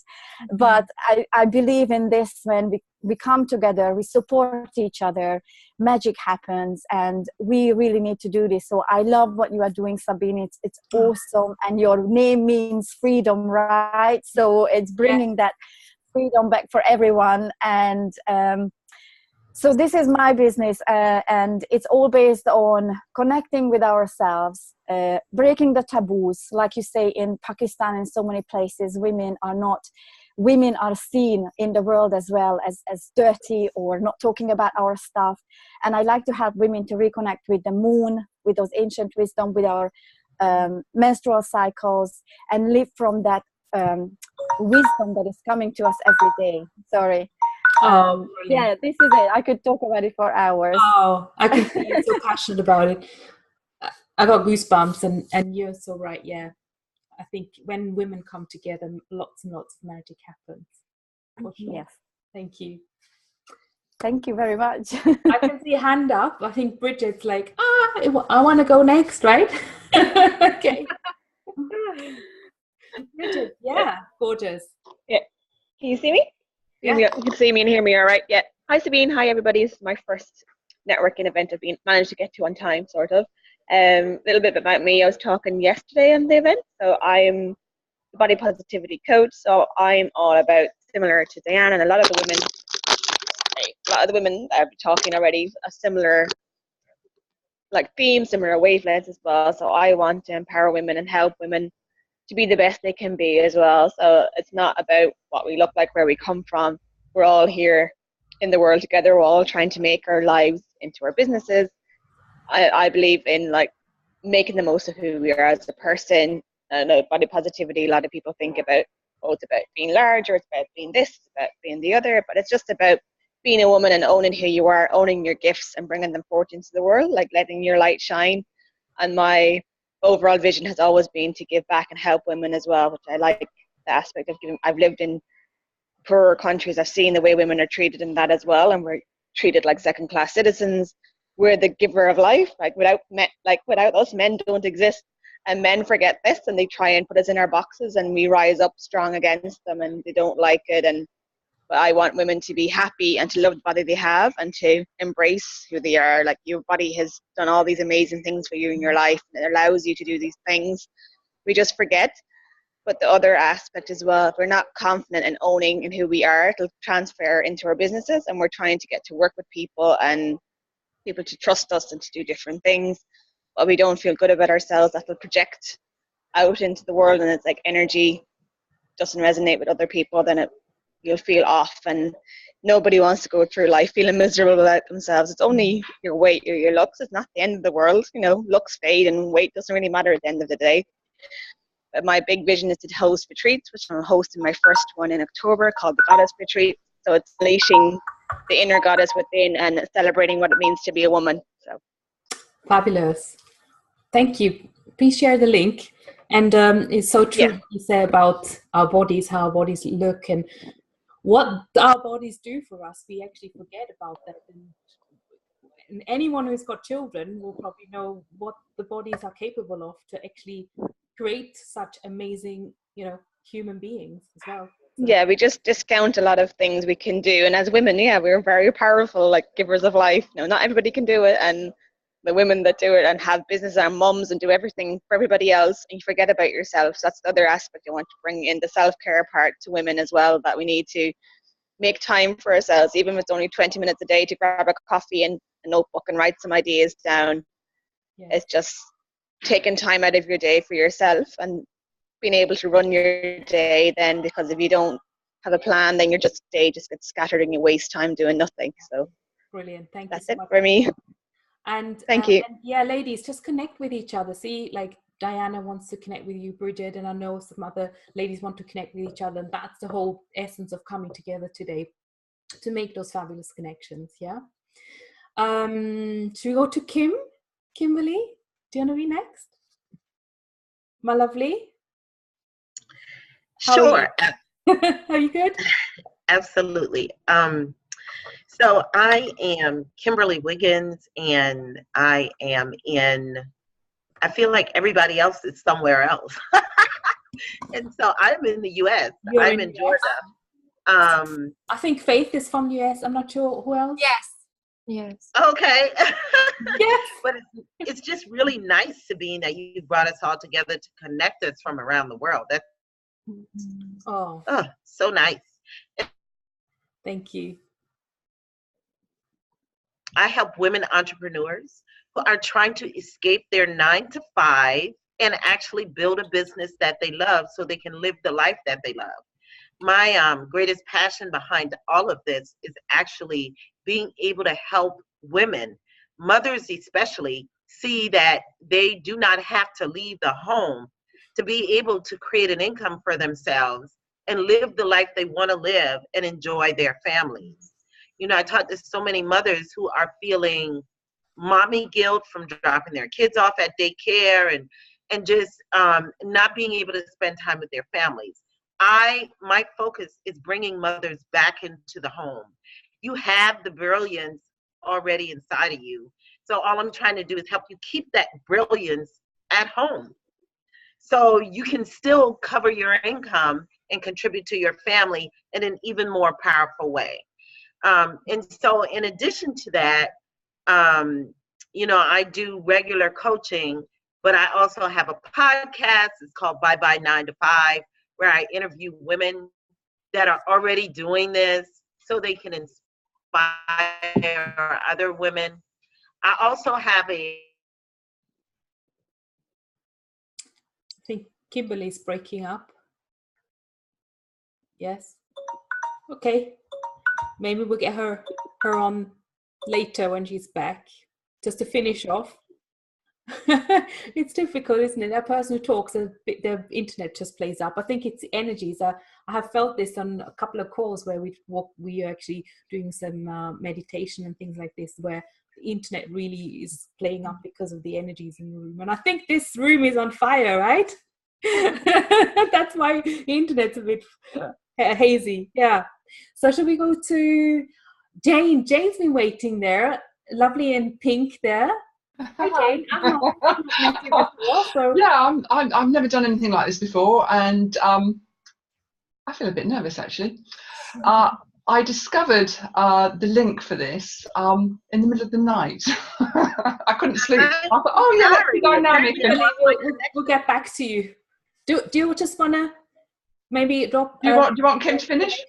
but I believe in this. When we come together, we support each other, magic happens, and we really need to do this. So I love what you are doing, Sabine. It's awesome, and your name means freedom, right? So it's bringing that freedom back for everyone. And so this is my business, and it's all based on connecting with ourselves, breaking the taboos. Like you say, in Pakistan and so many places, women are seen in the world as well as dirty or not talking about our stuff. And I like to help women to reconnect with the moon, with those ancient wisdom, with our menstrual cycles, and live from that wisdom that is coming to us every day. Sorry. Yeah, this is it. I could talk about it for hours. Oh, I can feel you're so passionate about it. I got goosebumps, and you're so right. Yeah, I think when women come together, lots and lots of magic happens. For sure. Yes. Thank you. Thank you very much. I can see a hand up. I think Bridget's like, I want to go next, right? Okay. Bridget, yeah, gorgeous. Yeah. Can you see me? Yeah. You can see me and hear me all right. Yeah. Hi, Sabine. Hi, everybody. This is my first networking event I've managed to get to on time, sort of. A little bit about me. I was talking yesterday on the event. So I'm a body positivity coach. So I'm all about, similar to Diane and a lot of the women that I've been talking already, a similar theme, similar wavelengths as well. So I want to empower women and help women to be the best they can be as well. So it's not about what we look like, where we come from. We're all here in the world together. We're all trying to make our lives into our businesses. I believe in making the most of who we are as a person. Body positivity, a lot of people think about oh, it's about being large, or it's about being this, it's about being the other, but it's just about being a woman and owning who you are, owning your gifts and bringing them forth into the world, like letting your light shine. And my overall vision has always been to give back and help women as well, which I like the aspect of giving. I've lived in poorer countries. I've seen the way women are treated in that as well, and we're treated like second-class citizens. We're the giver of life. Like without us, men don't exist. And men forget this, and they try and put us in our boxes, and we rise up strong against them, and they don't like it. But I want women to be happy and to love the body they have and to embrace who they are. Like, your body has done all these amazing things for you in your life, and it allows you to do these things. We just forget. But the other aspect as well, if we're not confident in owning and who we are, it'll transfer into our businesses, and we're trying to get to work with people and people to trust us and to do different things. But we don't feel good about ourselves, that will project out into the world, and it's like energy doesn't resonate with other people, then you'll feel off, and nobody wants to go through life feeling miserable about themselves. It's only your weight or your looks. It's not the end of the world. You know, looks fade and weight doesn't really matter at the end of the day. But my big vision is to host retreats, which I'm hosting my first one in October, called the Goddess Retreat. So it's unleashing the inner goddess within and celebrating what it means to be a woman. So fabulous. Thank you. Please share the link. And it's so true what you say about our bodies, how our bodies look, and what our bodies do for us. We actually forget about that. And anyone who's got children will probably know what the bodies are capable of to actually create such amazing, human beings as well. So. Yeah, we just discount a lot of things we can do. And as women, we're very powerful, like givers of life. Not everybody can do it. And the women that do it and have business are mums and do everything for everybody else, and you forget about yourself. So that's the other aspect I want to bring in, the self-care part to women as well, that we need to make time for ourselves, even if it's only 20 minutes a day, to grab a coffee and a notebook and write some ideas down. It's just taking time out of your day for yourself and being able to run your day then, because if you don't have a plan, then your day just gets scattered and you waste time doing nothing. So brilliant. Thank you so much. That's it for me. And thank you. And ladies, just connect with each other. See, like Diana wants to connect with you, Bridget, and I know some other ladies want to connect with each other. And that's the whole essence of coming together today, to make those fabulous connections. Yeah. Should we go to Kimberly? Do you want to be next? My lovely. Sure. Are you good? Absolutely. So I am Kimberly Wiggins, and I feel like everybody else is somewhere else. And so I'm in the US. I'm in Georgia. I think Faith is from the US. I'm not sure who else. Yes. Okay. Yes. But it's just really nice to be that you brought us all together to connect us from around the world. That's so nice. Thank you. I help women entrepreneurs who are trying to escape their 9-to-5 and actually build a business that they love so they can live the life that they love. My greatest passion behind all of this is actually being able to help women, mothers especially, see that they do not have to leave the home to be able to create an income for themselves and live the life they want to live and enjoy their families. I talk to so many mothers who are feeling mommy guilt from dropping their kids off at daycare and just not being able to spend time with their families. My focus is bringing mothers back into the home. You have the brilliance already inside of you. So all I'm trying to do is help you keep that brilliance at home, so you can still cover your income and contribute to your family in an even more powerful way. And so in addition to that, I do regular coaching, but I also have a podcast. It's called Bye Bye 9-to-5, where I interview women that are already doing this so they can inspire other women. I also have I think Kimberly's breaking up. Yes. Okay. Maybe we'll get her on later when she's back, just to finish off. It's difficult, isn't it? That person who talks, the internet just plays up. I think it's energies. I have felt this on a couple of calls where we are actually doing some meditation and things like this, where the internet really is playing up because of the energies in the room. And I think this room is on fire, right? That's why the internet's a bit hazy. Yeah. So shall we go to Jane? Jane's been waiting there, lovely in pink there. Hi Jane. I've met you before, so. Yeah, I've never done anything like this before, and I feel a bit nervous actually. I discovered the link for this in the middle of the night. I couldn't sleep. I thought, oh yeah, let's be dynamic. We'll get back to you. Do you just want to maybe drop? Do you want Kim to finish?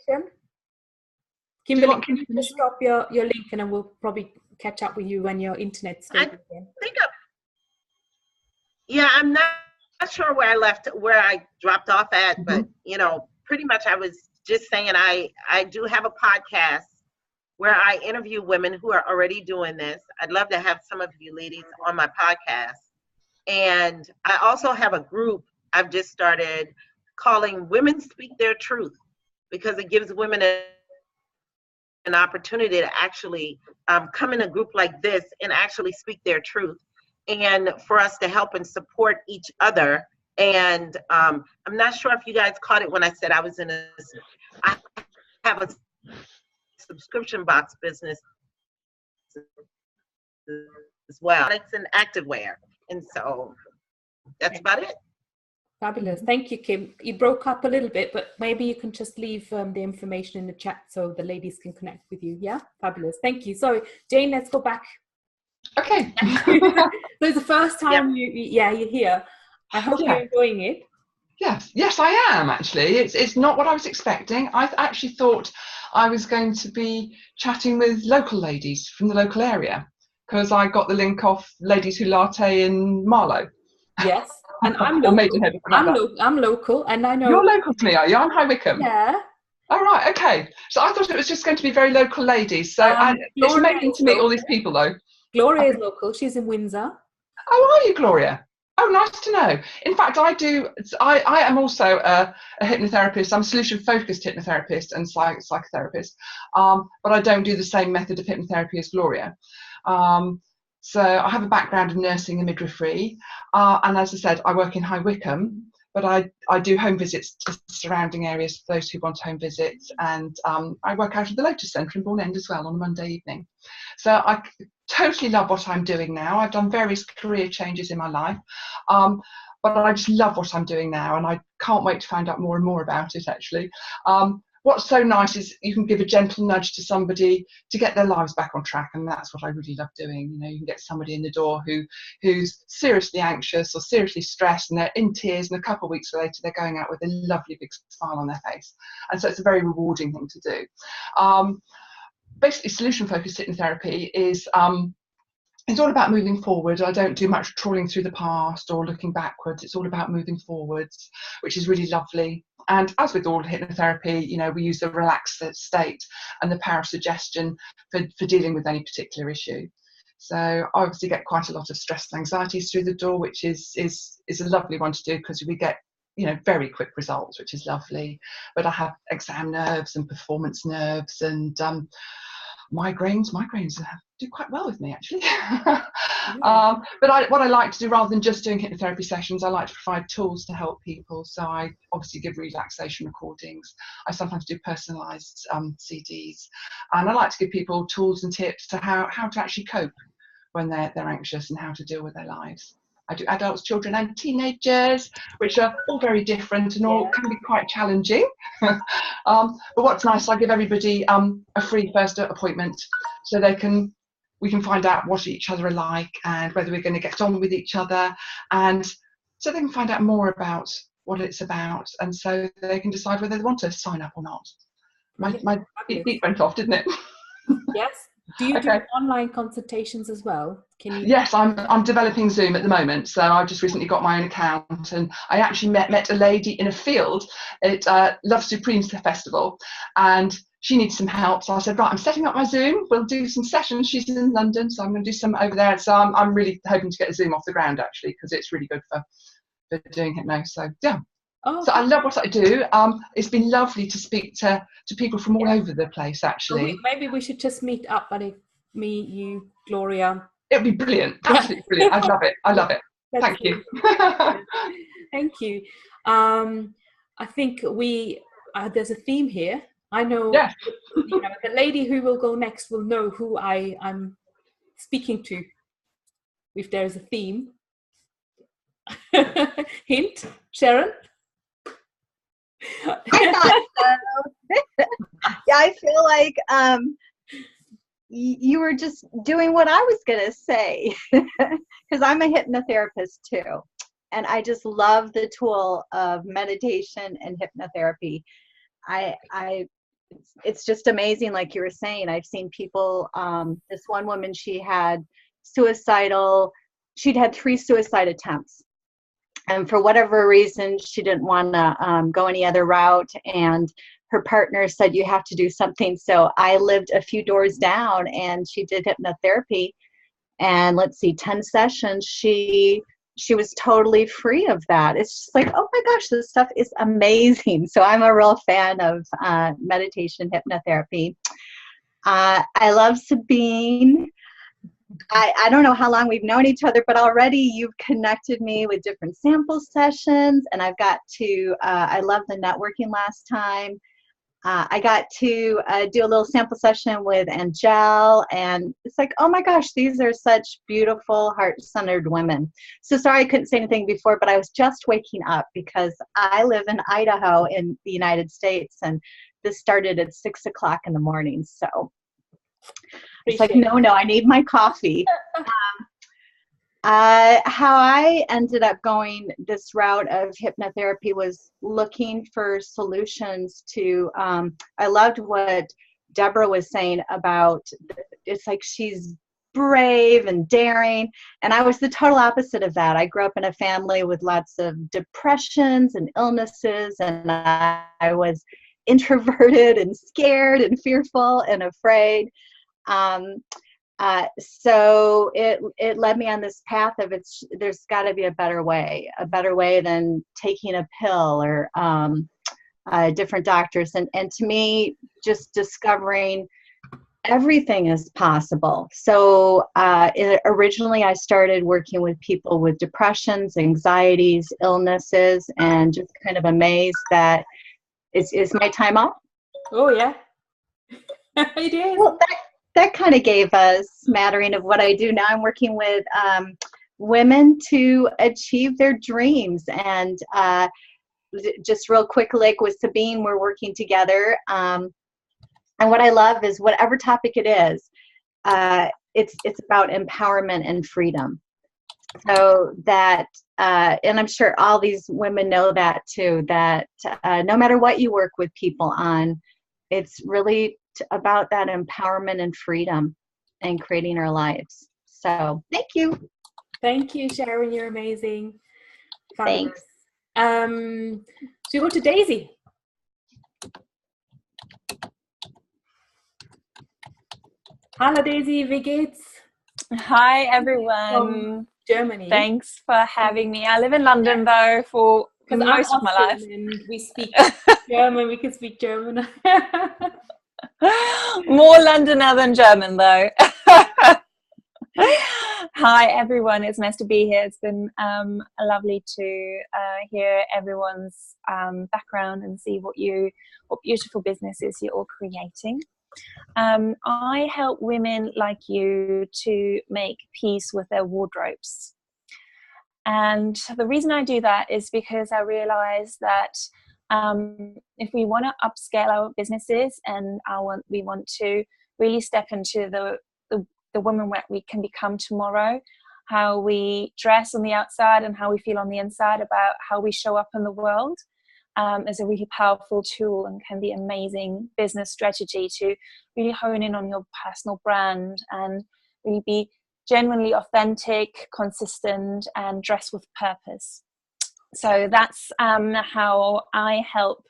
Kimberly, can you just drop your link, and then we'll probably catch up with you when your internet's stable again. I'm not sure where I dropped off at, but you know, pretty much I was just saying I do have a podcast where I interview women who are already doing this. I'd love to have some of you ladies on my podcast. And I also have a group I've just started calling Women Speak Their Truth, because it gives women an opportunity to actually come in a group like this and actually speak their truth, and for us to help and support each other. And I'm not sure if you guys caught it when I said I have a subscription box business as well. It's an activewear, and so that's about it. Fabulous. Thank you, Kim. You broke up a little bit, but maybe you can just leave the information in the chat so the ladies can connect with you. Yeah, fabulous. Thank you. Sorry, Jane, let's go back. Okay. So it's the first time you're here. I hope you're enjoying it. Yes, I am actually. It's not what I was expecting. I actually thought I was going to be chatting with local ladies from the local area, because I got the link off Ladies Who Latte in Marlow. Yes, and I'm local. I'm local, and I know you're local to me, are you? I'm High Wycombe. Yeah. Oh right, okay. So I thought it was just going to be very local ladies. So it's amazing to meet all these people, though. Gloria is local. She's in Windsor. Oh, are you, Gloria? Oh, nice to know. In fact, I am also a hypnotherapist. I'm a solution-focused hypnotherapist and psychotherapist, but I don't do the same method of hypnotherapy as Gloria. So I have a background in nursing and midwifery, and as I said, I work in High Wycombe, but I do home visits to surrounding areas for those who want home visits, and I work out of the Lotus Centre in Bourne End as well on a Monday evening. So I totally love what I'm doing now. I've done various career changes in my life, but I just love what I'm doing now, and I can't wait to find out more and more about it, actually. What's so nice is you can give a gentle nudge to somebody to get their lives back on track, and that's what I really love doing. You know, you can get somebody in the door who's seriously anxious or seriously stressed, and they're in tears, and a couple of weeks later they're going out with a lovely big smile on their face. And so it's a very rewarding thing to do. Basically, solution-focused hypnotherapy is it's all about moving forward. I don't do much trawling through the past or looking backwards. It's all about moving forwards, which is really lovely. And as with all hypnotherapy, you know, we use the relaxed state and the power of suggestion for dealing with any particular issue. So I obviously get quite a lot of stress and anxieties through the door, which is a lovely one to do, because we get, you know, very quick results, which is lovely. But I have exam nerves and performance nerves and migraines do quite well with me, actually. But what I like to do, rather than just doing hypnotherapy sessions, I like to provide tools to help people. So I obviously give relaxation recordings. I sometimes do personalised CDs, and I like to give people tools and tips to how to actually cope when they're anxious and how to deal with their lives. I do adults, children and teenagers, which are all very different and all can be quite challenging. But what's nice, I give everybody a free first appointment, so we can find out what each other are like and whether we're going to get on with each other, and so they can find out more about what it's about, and so they can decide whether they want to sign up or not. My beep went off, didn't it? Yes. Do you do online consultations as well? Can you? Yes, I'm developing Zoom at the moment. So I've just recently got my own account, and I actually met a lady in a field at Love Supremes Festival, and she needs some help. So I said, right, I'm setting up my Zoom. We'll do some sessions. She's in London, so I'm going to do some over there. So I'm really hoping to get a Zoom off the ground, actually, because it's really good for doing hypno. So yeah. Oh, so I love what I do. It's been lovely to speak to people from all over the place, actually. Maybe we should just meet up, buddy. Me, you, Gloria. It'd be brilliant. Absolutely brilliant. I love it. I love it. Thank you. Thank you. I think there's a theme here. I know, yes. The lady who will go next will know who I'm speaking to if there's a theme. Hint, Sharon? I thought so. Yeah, I feel like you were just doing what I was going to say, because I'm a hypnotherapist too. And I just love the tool of meditation and hypnotherapy. It's just amazing. Like you were saying, I've seen people, this one woman, she'd had 3 suicide attempts. And for whatever reason, she didn't want to go any other route. And her partner said, you have to do something. So I lived a few doors down, and she did hypnotherapy. And 10 sessions, she was totally free of that. It's just like, oh my gosh, this stuff is amazing. So I'm a real fan of meditation hypnotherapy. I love Sabine. I don't know how long we've known each other, but already you've connected me with different sample sessions, and I've got to, I love the networking last time. I got to do a little sample session with Angel, and it's like, oh my gosh, these are such beautiful, heart-centered women. So sorry I couldn't say anything before, but I was just waking up because I live in Idaho in the United States, and this started at 6 o'clock in the morning. So it's like, no, I need my coffee. How I ended up going this route of hypnotherapy was looking for solutions to, I loved what Deborah was saying about, it's like she's brave and daring, and I was the total opposite of that. I grew up in a family with lots of depressions and illnesses, and I was introverted and scared and fearful and afraid. So it led me on this path of there's got to be a better way than taking a pill or different doctors. And to me, just discovering everything is possible. So originally I started working with people with depressions, anxieties, illnesses, and just kind of amazed that is my time up? Oh, yeah. It is. Well, that kind of gave a smattering of what I do now. I'm working with women to achieve their dreams, and just real quick, like with Sabine, we're working together. And what I love is whatever topic it is, it's about empowerment and freedom. So that, and I'm sure all these women know that too, that no matter what you work with people on, it's really about that empowerment and freedom and creating our lives. So thank you. Thank you, Sharon. You're amazing. Thanks. So we go to Daisy. Hallo Daisy, wie geht's? Hi everyone. From Germany. Thanks for having me. I live in London though for most of my life. We speak German. We can speak German. More Londoner than German though. Hi everyone, it's nice to be here. It's been lovely to hear everyone's background and see what beautiful businesses you're all creating. I help women like you to make peace with their wardrobes, and the reason I do that is because I realize that if we want to upscale our businesses and we want to really step into the woman that we can become tomorrow, how we dress on the outside and how we feel on the inside about how we show up in the world, is a really powerful tool and can be amazing business strategy to really hone in on your personal brand and really be genuinely authentic, consistent, and dress with purpose. So that's how I help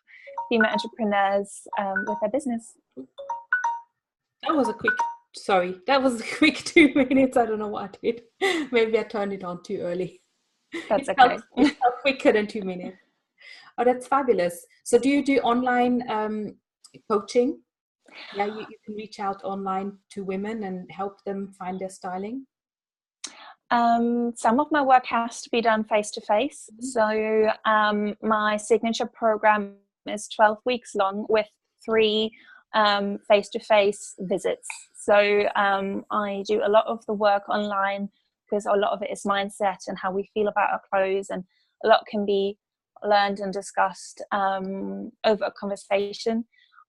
female entrepreneurs with their business. That was a quick 2 minutes. I don't know what I did. Maybe I turned it on too early. That's okay. It felt quicker than 2 minutes. Oh, that's fabulous. So do you do online coaching? Yeah, you can reach out online to women and help them find their styling? Some of my work has to be done face-to-face. So my signature program is 12 weeks long with 3 face-to-face visits. So I do a lot of the work online because a lot of it is mindset and how we feel about our clothes, and a lot can be learned and discussed over a conversation.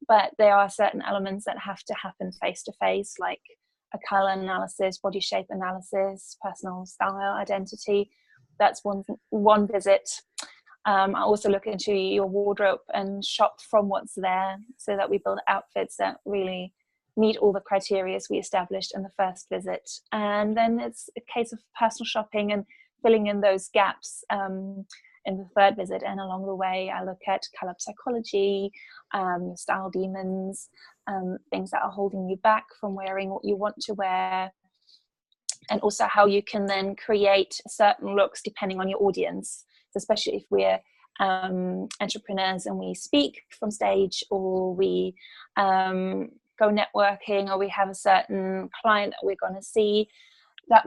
But there are certain elements that have to happen face-to-face, like a color analysis, body shape analysis, personal style, identity. That's one visit. I also look into your wardrobe and shop from what's there so that we build outfits that really meet all the criteria we established in the first visit. And then it's a case of personal shopping and filling in those gaps in the third visit. And along the way, I look at color psychology, your style demons, things that are holding you back from wearing what you want to wear, and also how you can then create certain looks depending on your audience, especially if we're entrepreneurs and we speak from stage, or we go networking, or we have a certain client that we're going to see. That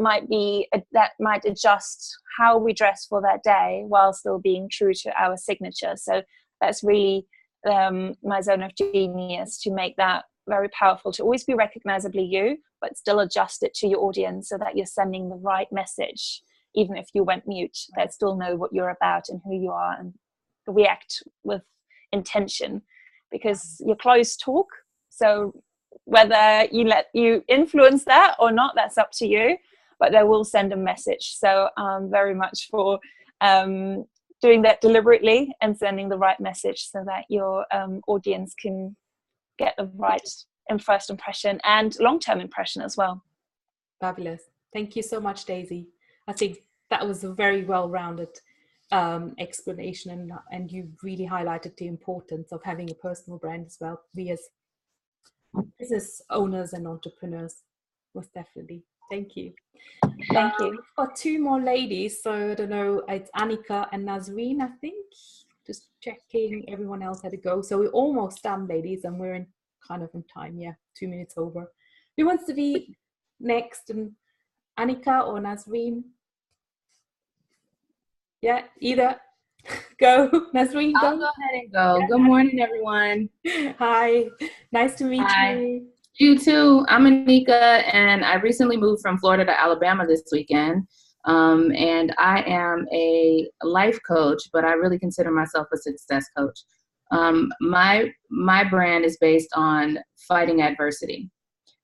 might adjust how we dress for that day while still being true to our signature. So that's really my zone of genius, to make that very powerful, to always be recognizably you, but still adjust it to your audience so that you're sending the right message. Even if you went mute, they still know what you're about and who you are, and react with intention, because your clothes talk. So whether you influence that or not, that's up to you, but they will send a message. So very much for doing that deliberately and sending the right message so that your audience can get the right first impression and long-term impression as well. Fabulous. Thank you so much, Daisy. I think that was a very well-rounded explanation, and you really highlighted the importance of having a personal brand as well. We as business owners and entrepreneurs, most definitely. Thank you. Thank you. We've got 2 more ladies, so I don't know, it's Annika and Nazreen, I think. Just checking everyone else had to go. So we're almost done, ladies, and we're in kind of in time. Yeah, 2 minutes over. Who wants to be next? And Annika or Nazreen? Yeah, either. Go, Nazreen, go. I'll go ahead and go. Good morning, everyone. Hi, nice to meet you. You too. I'm Anika, and I recently moved from Florida to Alabama this weekend. And I am a life coach, but I really consider myself a success coach. My brand is based on fighting adversity.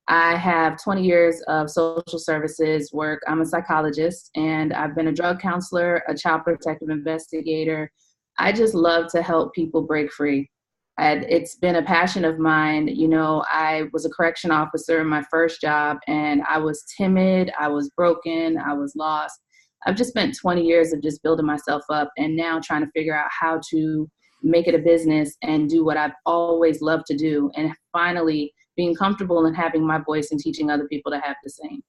I have 20 years of social services work. I'm a psychologist, and I've been a drug counselor, a child protective investigator. I just love to help people break free. It's been a passion of mine. You know, I was a correction officer in my first job, and I was timid, I was broken, I was lost. I've just spent 20 years of just building myself up, and now trying to figure out how to make it a business and do what I've always loved to do, and finally being comfortable in having my voice and teaching other people to have the same.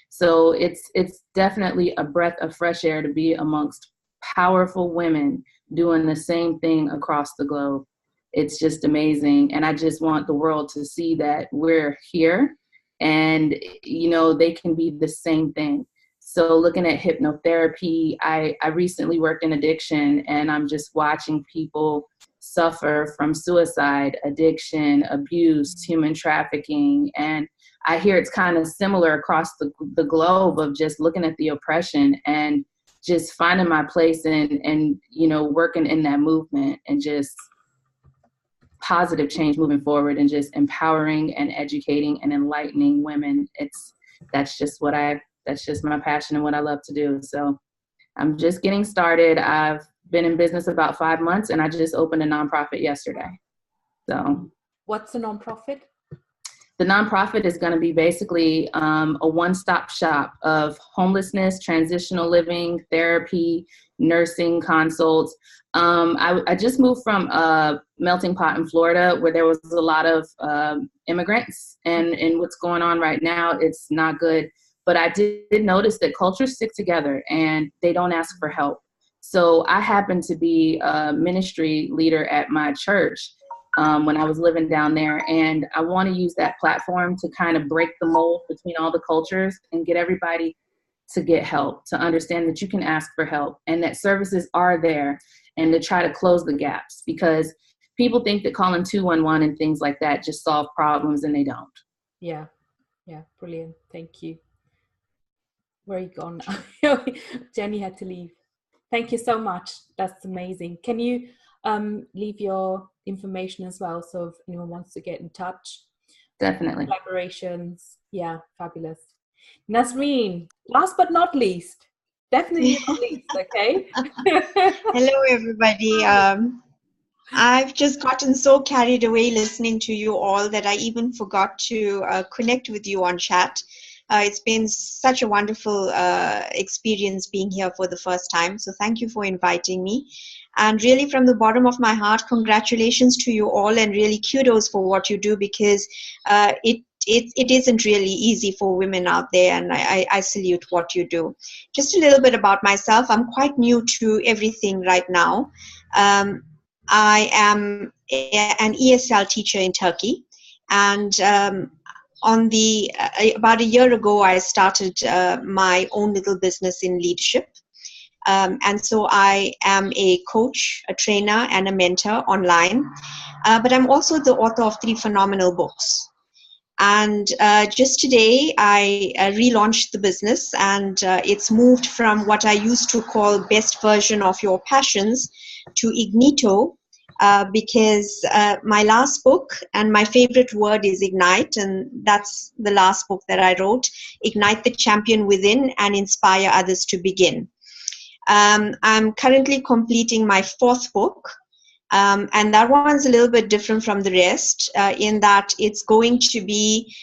So it's definitely a breath of fresh air to be amongst powerful women doing the same thing across the globe. It's just amazing. And I just want the world to see that we're here and, you know, they can be the same thing. So looking at hypnotherapy, I recently worked in addiction, and I'm just watching people suffer from suicide, addiction, abuse, human trafficking. And I hear it's kind of similar across the globe of just looking at the oppression and just finding my place and, you know, working in that movement and just positive change moving forward and just empowering and educating and enlightening women. That's just my passion and what I love to do. So I'm just getting started. I've been in business about 5 months, and I just opened a nonprofit yesterday. So what's a nonprofit? The nonprofit is going to be basically a one-stop shop of homelessness, transitional living, therapy, nursing consults. I just moved from a melting pot in Florida where there was a lot of immigrants, and what's going on right now, it's not good. But I did notice that cultures stick together and they don't ask for help. So I happened to be a ministry leader at my church when I was living down there. And I want to use that platform to kind of break the mold between all the cultures and get everybody to get help, to understand that you can ask for help and that services are there, and to try to close the gaps, because people think that calling 211 and things like that just solve problems, and they don't. Yeah. Yeah. Brilliant. Thank you. Where are you gone? Jenny had to leave. Thank you so much. That's amazing. Can you leave your information as well, so if anyone wants to get in touch? Definitely. Collaborations. Yeah, fabulous. Nazreen, last but not least, definitely not least, okay? Hello, everybody. I've just gotten so carried away listening to you all that I even forgot to connect with you on chat. It's been such a wonderful experience being here for the first time. So thank you for inviting me. And really, from the bottom of my heart, congratulations to you all, and really kudos for what you do, because it isn't really easy for women out there, and I salute what you do. Just a little bit about myself. I'm quite new to everything right now. I am an ESL teacher in Turkey, and about a year ago, I started my own little business in leadership. And so I am a coach, a trainer, and a mentor online. But I'm also the author of 3 phenomenal books. And just today, I relaunched the business, and it's moved from what I used to call best version of your passions to Ignito, because my last book, and my favorite word is ignite, and that's the last book that I wrote, Ignite the Champion Within and Inspire Others to Begin. I'm currently completing my 4th book, and that one's a little bit different from the rest in that it's going to be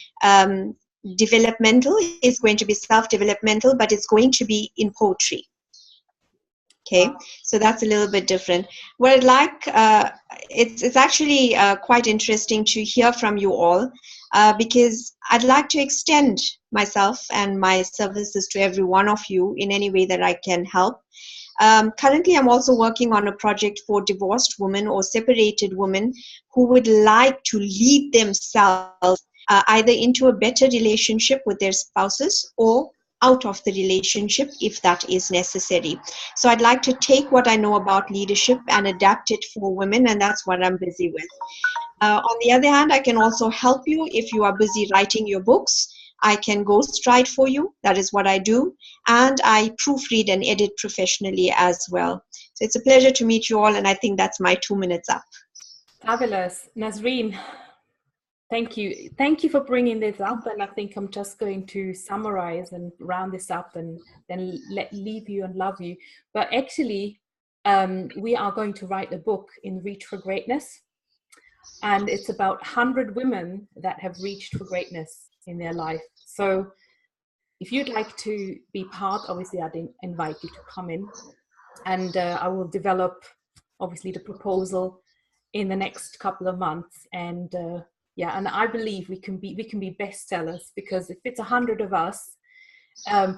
developmental, it's going to be self-developmental, but it's going to be in poetry. Okay, so that's a little bit different. What I'd like, it's actually quite interesting to hear from you all, because I'd like to extend myself and my services to every one of you in any way that I can help. Currently, I'm also working on a project for divorced women or separated women who would like to lead themselves either into a better relationship with their spouses or out of the relationship if that is necessary. So I'd like to take what I know about leadership and adapt it for women, and that's what I'm busy with. On the other hand, I can also help you if you are busy writing your books. I can ghostwrite for you. That is what I do. And I proofread and edit professionally as well. So it's a pleasure to meet you all, and I think that's my 2 minutes up. Fabulous. Nazreen, thank you. Thank you for bringing this up, and I think I'm just going to summarize and round this up and then leave you and love you. But actually, we are going to write a book in Reach for Greatness, and it's about 100 women that have reached for greatness in their life. So if you'd like to be part, obviously I'd invite you to come in, and I will develop obviously the proposal in the next couple of months. And yeah, and I believe we can be bestsellers, because if it's 100 of us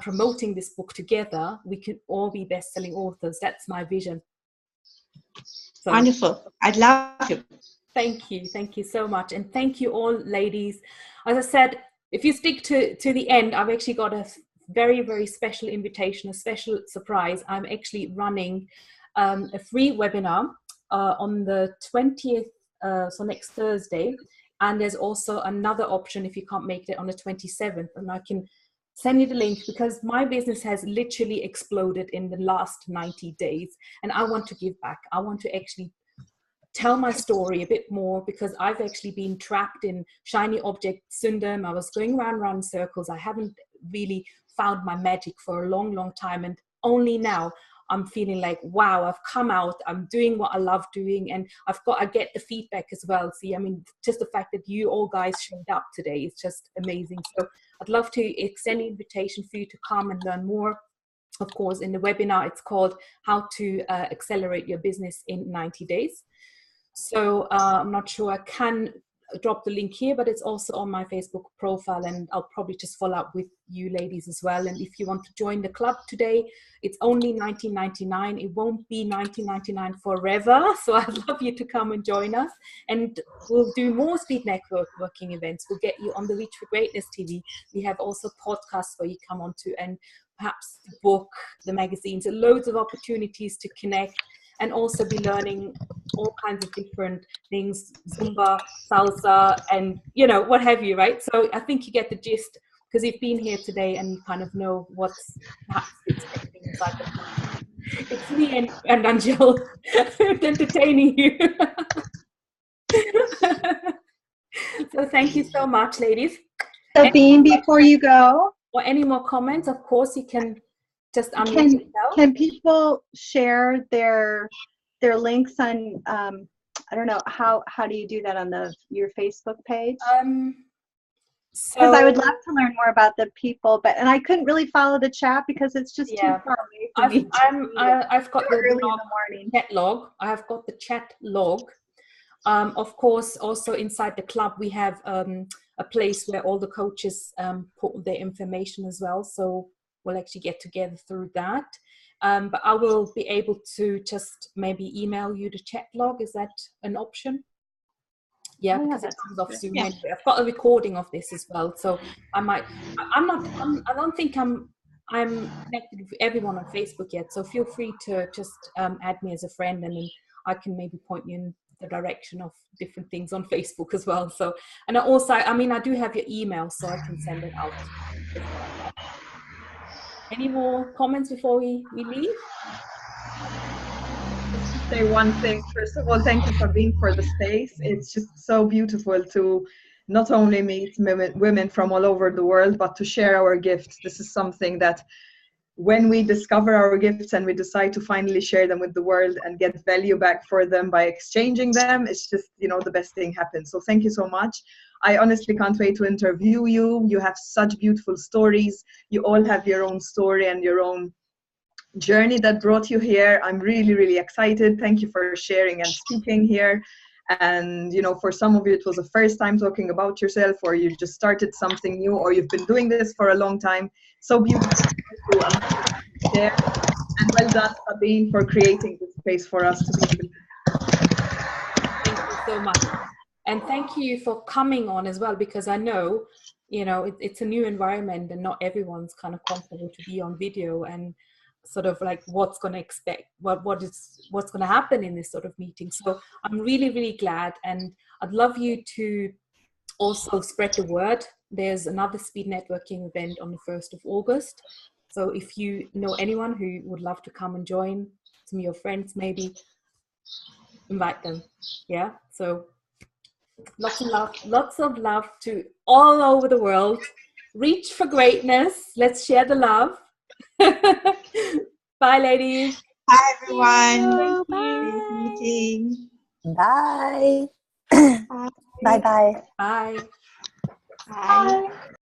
promoting this book together, we can all be best-selling authors. That's my vision. So, wonderful. I'd love to. Thank you so much, and thank you all, ladies. As I said, if you stick to the end, I've actually got a very, very special invitation, a special surprise. I'm actually running a free webinar on the 20th, so next Thursday. And there's also another option if you can't make it on the 27th. And I can send you the link, because my business has literally exploded in the last 90 days. And I want to give back. I want to actually tell my story a bit more, because I've actually been trapped in shiny object syndrome. I was going round in circles. I haven't really found my magic for a long, long time. And only now, I'm feeling like, wow, I've come out, I'm doing what I love doing, and I get the feedback as well. See, I mean, just the fact that you all guys showed up today is just amazing. So I'd love to extend an invitation for you to come and learn more. Of course, in the webinar, it's called How to Accelerate Your Business in 90 Days. So I'm not sure I can drop the link here, but it's also on my Facebook profile, and I'll probably just follow up with you ladies as well. And if you want to join the club today, it's only $19.99. It won't be $19.99 forever. So I'd love you to come and join us, and we'll do more speed networking events. We'll get you on the Reach for Greatness TV. We have also podcasts where you come onto, and perhaps the book, the magazines, and loads of opportunities to connect, and also be learning all kinds of different things, Zumba, salsa, and, you know, what have you, right? So I think you get the gist, because you've been here today and you kind of know what's perhaps expecting inside the class. It's me and Angel entertaining you. So thank you so much, ladies. Sabine, before you go, or any more comments, of course, you can just unmute yourself. Can people share their links on I don't know, how do you do that on your Facebook page? Because I would love to learn more about the people, and I couldn't really follow the chat because it's just too far away from me. I've got the chat log. I have got the chat log. Of course, also inside the club, we have a place where all the coaches put their information as well. So we'll actually get together through that. But I will be able to just maybe email you the chat log. Is that an option? Yeah, because it comes off Zoom anyway. I've got a recording of this as well, so I might. I don't think I'm connected with everyone on Facebook yet. So feel free to just add me as a friend, and then I can maybe point you in the direction of different things on Facebook as well. So, and also, I mean, I do have your email, so I can send it out as well. Any more comments before we leave? Just say one thing. First of all, thank you, Sabine, for the space. It's just so beautiful to not only meet women from all over the world, but to share our gifts. This is something that when we discover our gifts and we decide to finally share them with the world and get value back for them by exchanging them, it's just, you know, the best thing happens. So thank you so much. I honestly can't wait to interview you. You have such beautiful stories. You all have your own story and your own journey that brought you here. I'm really, really excited. Thank you for sharing and speaking here. And, you know, for some of you, it was the first time talking about yourself, or you just started something new, or you've been doing this for a long time. So beautiful to share. And well done, Sabine, for creating this space for us to be able to. Thank you so much. And thank you for coming on as well, because I know, you know, it's a new environment and not everyone's kind of comfortable to be on video and sort of like what's going to expect, what's going to happen in this sort of meeting. So I'm really, really glad, and I'd love you to also spread the word. There's another speed networking event on the 1st of August. So if you know anyone who would love to come and join, some of your friends maybe, invite them. Yeah, so lots of love to all over the world. Reach for greatness. Let's share the love. Bye, ladies. Bye, everyone. Bye. Bye. Bye. Bye. Bye. Bye.